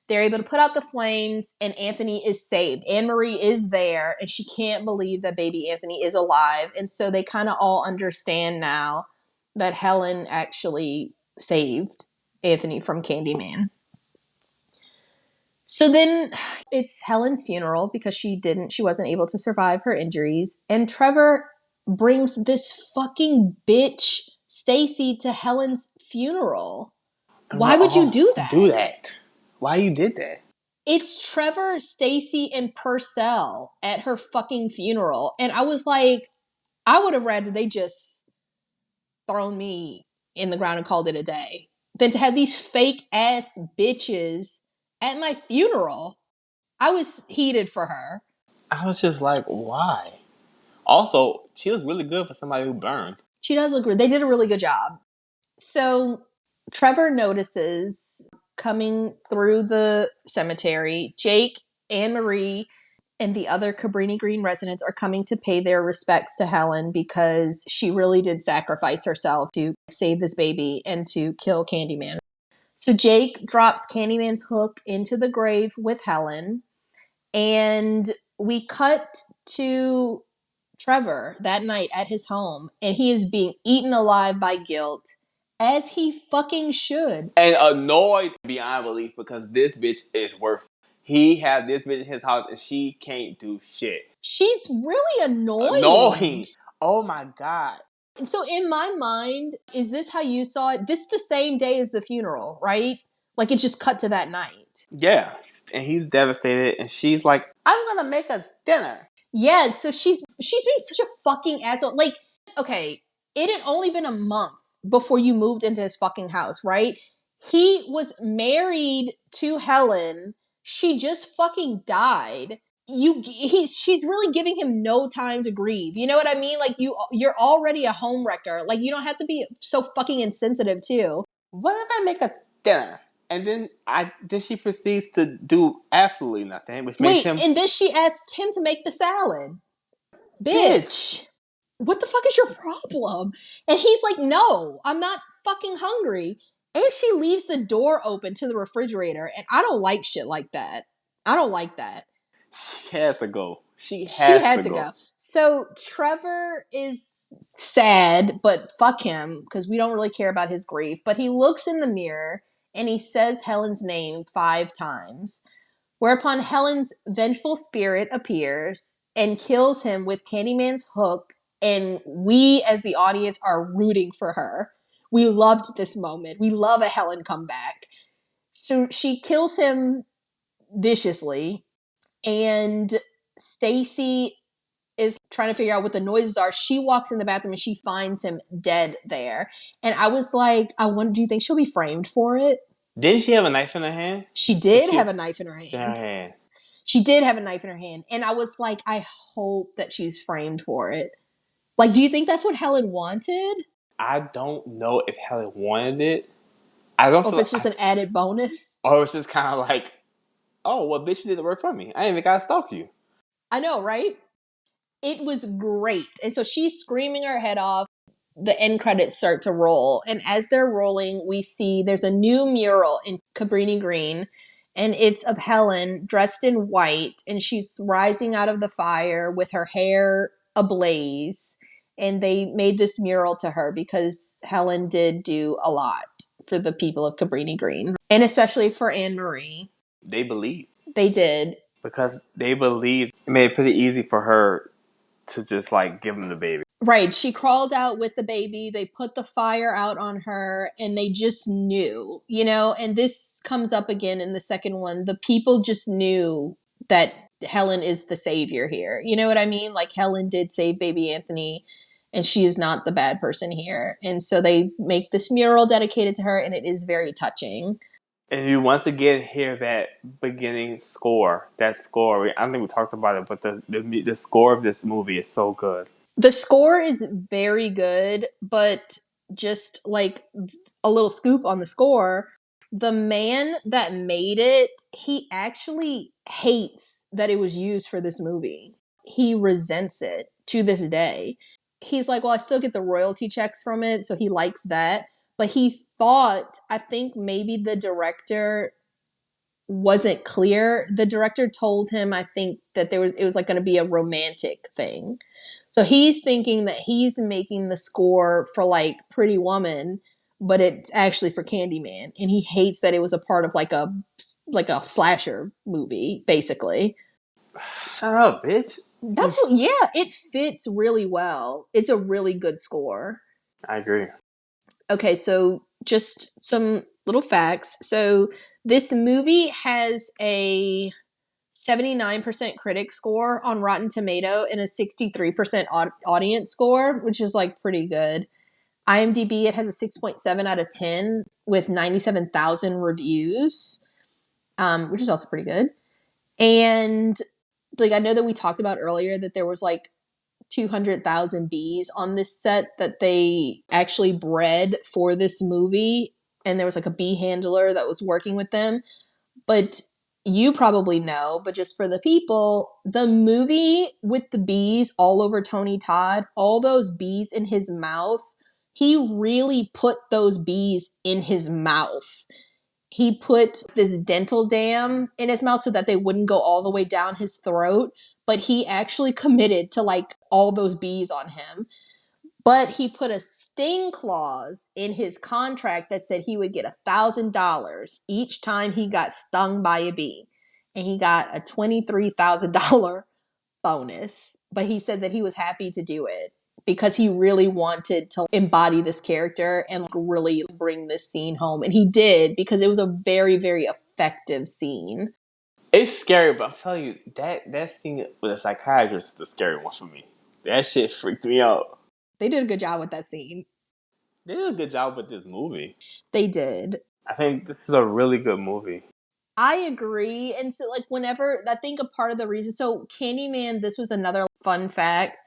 they're able to put out the flames, and Anthony is saved. Anne-Marie is there, and she can't believe that baby Anthony is alive. And so they kind of all understand now that Helen actually saved Anthony from Candyman. So then it's Helen's funeral because she wasn't able to survive her injuries. And Trevor brings this fucking bitch Stacy to Helen's funeral. Why would you do that? Why you did that? It's Trevor, Stacy, and Purcell at her fucking funeral. And I was like, I would have rather they just thrown me in the ground and called it a day than to have these fake ass bitches at my funeral. I was heated for her. I was just like, why? Also, she looks really good for somebody who burned. She does look good. They did a really good job. So Trevor notices coming through the cemetery, Jake, Anne-Marie, and the other Cabrini Green residents are coming to pay their respects to Helen because she really did sacrifice herself to save this baby and to kill Candyman. So Jake drops Candyman's hook into the grave with Helen, and we cut to Trevor that night at his home, and he is being eaten alive by guilt, as he fucking should. And annoyed beyond belief because this bitch is worth it. He had this bitch in his house and she can't do shit. She's really annoying. Oh my God. So in my mind, is this how you saw it? This is the same day as the funeral, right? Like it's just cut to that night. Yeah. And he's devastated and she's like, I'm gonna make us dinner. Yeah, so she's being such a fucking asshole. Like, okay, it had only been a month before you moved into his fucking house, right? He was married to Helen. She just fucking died. she's really giving him no time to grieve. You know what I mean? Like you're already a homewrecker. Like you don't have to be so fucking insensitive too. What if I make a dinner? And then she proceeds to do absolutely nothing, which makes Wait, him and then she asked him to make the salad. bitch. Bitch, what the fuck is your problem? And he's like, no, I'm not fucking hungry. And she leaves the door open to the refrigerator. And I don't like shit like that. I don't like that. She has to go. She She has had to to go. go. So Trevor is sad, but fuck him, because we don't really care about his grief. But he looks in the mirror and he says Helen's name 5 times, whereupon Helen's vengeful spirit appears and kills him with Candyman's hook. And we, as the audience, are rooting for her. We loved this moment. We love a Helen comeback. So she kills him viciously, and Stacy is trying to figure out what the noises are. She walks in the bathroom and she finds him dead there. And I was like, do you think she'll be framed for it? Didn't she have a knife in her hand? She did have a knife in her hand. hand. She did have a knife in her hand. And I was like, I hope that she's framed for it. Like, do you think that's what Helen wanted? I don't know if Helen wanted it. I don't Or if feel it's just an added bonus? or it's just kind of like, oh, well, bitch, you did the work for me. I ain't even got to stalk you. I know, right? It was great. And so she's screaming her head off. The end credits start to roll. And as they're rolling, we see there's a new mural in Cabrini Green. And it's of Helen dressed in white. And she's rising out of the fire with her hair ablaze. And they made this mural to her because Helen did do a lot for the people of Cabrini Green. And especially for Anne Marie. They believe. They did. Because they believed it made it pretty easy for her to just like give him the baby. Right. She crawled out with the baby. They put the fire out on her and they just knew, and this comes up again in the second one. The people just knew that Helen is the savior here. You know what I mean? Like Helen did save baby Anthony and she is not the bad person here. And so they make this mural dedicated to her and it is very touching. And you once again hear that beginning score. That score. I don't think we talked about it, but the score of this movie is so good. The score is very good, but just like a little scoop on the score, the man that made it, he actually hates that it was used for this movie. He resents it to this day. He's like, well, I still get the royalty checks from it, so he likes that. But he thought, I think maybe the director wasn't clear. The director told him, I think, that it was like going to be a romantic thing. So he's thinking that he's making the score for like Pretty Woman, but it's actually for Candyman, and he hates that it was a part of like a slasher movie, basically. Shut up, bitch. It fits really well. It's a really good score. I agree. Okay, so just some little facts. So this movie has a 79% critic score on Rotten Tomato and a 63% audience score, which is like pretty good. IMDb, it has a 6.7 out of 10 with 97,000 reviews, which is also pretty good. And like I know that we talked about earlier that there was like 200,000 bees on this set that they actually bred for this movie. And there was like a bee handler that was working with them. But you probably know, but just for the people, the movie with the bees all over Tony Todd, all those bees in his mouth, he really put those bees in his mouth. He put this dental dam in his mouth so that they wouldn't go all the way down his throat, but he actually committed to like all those bees on him. But he put a sting clause in his contract that said he would get $1,000 each time he got stung by a bee. And he got a $23,000 bonus. But he said that he was happy to do it because he really wanted to embody this character and really bring this scene home. And he did, because it was a very, very effective scene. It's scary, but I'm telling you, that scene with a psychiatrist is the scary one for me. That shit freaked me out. They did a good job with that scene. They did a good job with this movie. They did. I think this is a really good movie. I agree. And so, like, whenever, I think a part of the reason, so Candyman, this was another fun fact.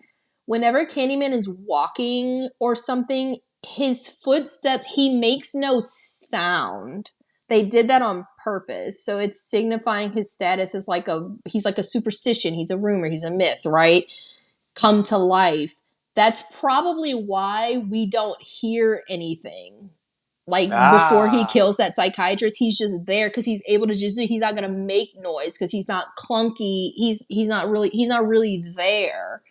Whenever Candyman is walking or something, his footsteps, he makes no sound. They did that on purpose. So it's signifying his status as he's like a superstition. He's a rumor. He's a myth, right? Come to life. That's probably why we don't hear anything. Like before he Ah, kills that psychiatrist, he's just there because he's able to just, he's not gonna make noise because he's not clunky. He's not really there,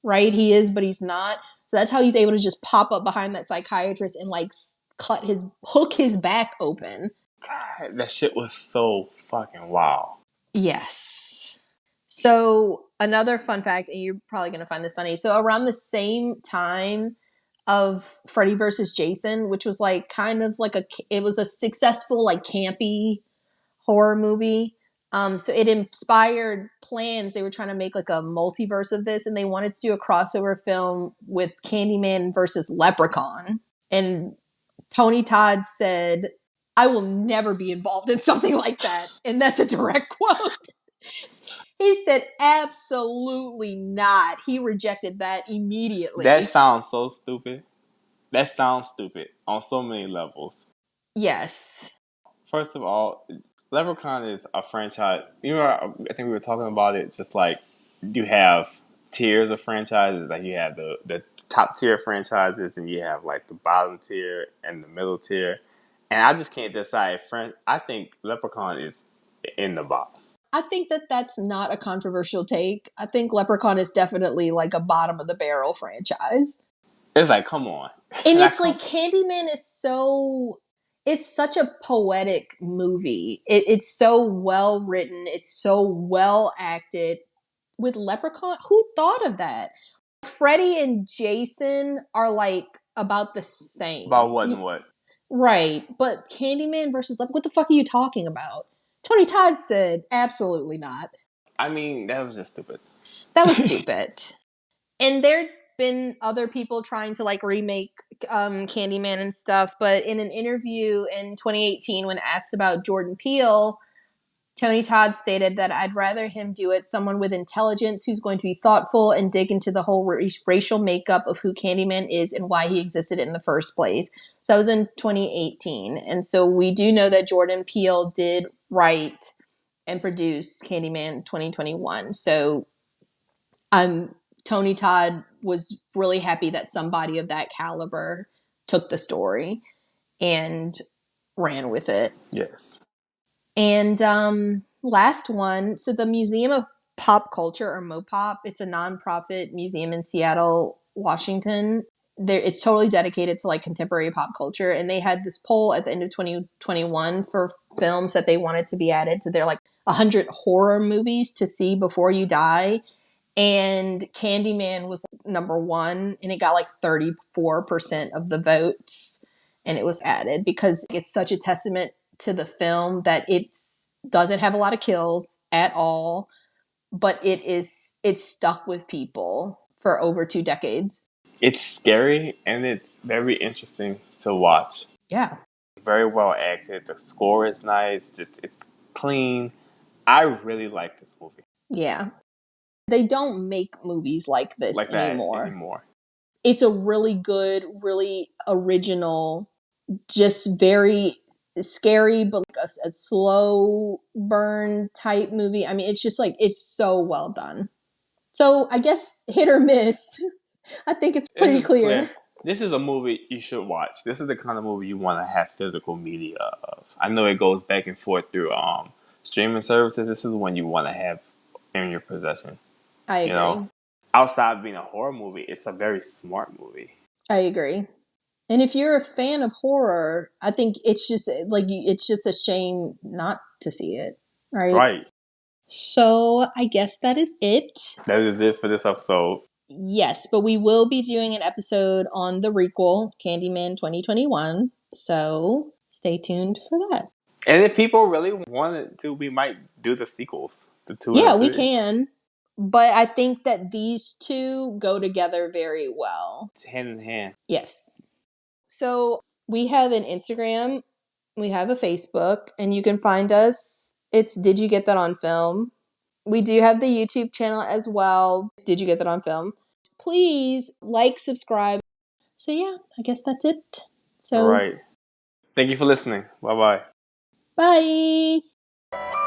right? He is, but he's not. So that's how he's able to just pop up behind that psychiatrist and like hook his back open. God, that shit was so fucking wow. Yes. So another fun fact, and you're probably gonna find this funny. So around the same time of Freddy versus Jason, which was like kind of like it was a successful like campy horror movie. So it inspired plans. They were trying to make like a multiverse of this, and they wanted to do a crossover film with Candyman versus Leprechaun. And Tony Todd said, "I will never be involved in something like that." And that's a direct quote. He said, "Absolutely not." He rejected that immediately. That sounds so stupid. That sounds stupid on so many levels. Yes. First of all, Leprechaun is a franchise. You know, I think we were talking about it. Just like you have tiers of franchises. Like you have the top tier franchises, and you have like the bottom tier and the middle tier. And I just can't decide. I think Leprechaun is in the bottom. I think that that's not a controversial take. I think Leprechaun is definitely like a bottom of the barrel franchise. It's like, come on. And Like, it's like Candyman is it's such a poetic movie. It's so well written. It's so well acted. With Leprechaun, who thought of that? Freddy and Jason are like about the same. about what and what. Right. But Candyman versus Leprechaun, what the fuck are you talking about? Tony Todd said, absolutely not. I mean, that was just stupid. That was stupid. And there'd been other people trying to like remake Candyman and stuff, but in an interview in 2018 when asked about Jordan Peele, Tony Todd stated that I'd rather him do it someone with intelligence who's going to be thoughtful and dig into the whole racial makeup of who Candyman is and why he existed in the first place. So that was in 2018. And so we do know that Jordan Peele did write and produce Candyman 2021. So Tony Todd was really happy that somebody of that caliber took the story and ran with it. Yes. And last one, so the Museum of Pop Culture, or MoPop, it's a nonprofit museum in Seattle, Washington. It's totally dedicated to like contemporary pop culture, and they had this poll at the end of 2021 for films that they wanted to be added to their like 100 horror movies to see before you die. And Candyman was number one, and it got like 34% of the votes, and it was added because it's such a testament to the film that doesn't have a lot of kills at all, but it's stuck with people for over 2 decades. It's scary and it's very interesting to watch. Yeah. Very well acted. The score is nice. Just it's clean. I really like this movie. Yeah. They don't make movies like this Like that anymore. anymore. It's a really good, really original, just very scary, but like a slow burn type movie. I mean, it's just like, it's so well done. So I guess hit or miss. I think it's pretty clear. This is a movie you should watch. This is the kind of movie you want to have physical media of. I know it goes back and forth through streaming services. This is one you want to have in your possession. I agree. You know? Outside of being a horror movie, it's a very smart movie. I agree. And if you're a fan of horror, I think it's just like it's just a shame not to see it, right? Right. So I guess that is it. That is it for this episode. Yes, but we will be doing an episode on the requel, Candyman 2021. So stay tuned for that. And if people really wanted to, we might do the sequels. The 2 Yeah, and the 3. we can. But I think that these two go together very well. Hand in hand. Yes. So we have an Instagram, we have a Facebook, and you can find us It's Did You Get That on Film? We do have the YouTube channel as well. Did You Get That on Film? Please like, subscribe. So yeah, I guess that's it. So All right. Thank you for listening. Bye-bye. bye.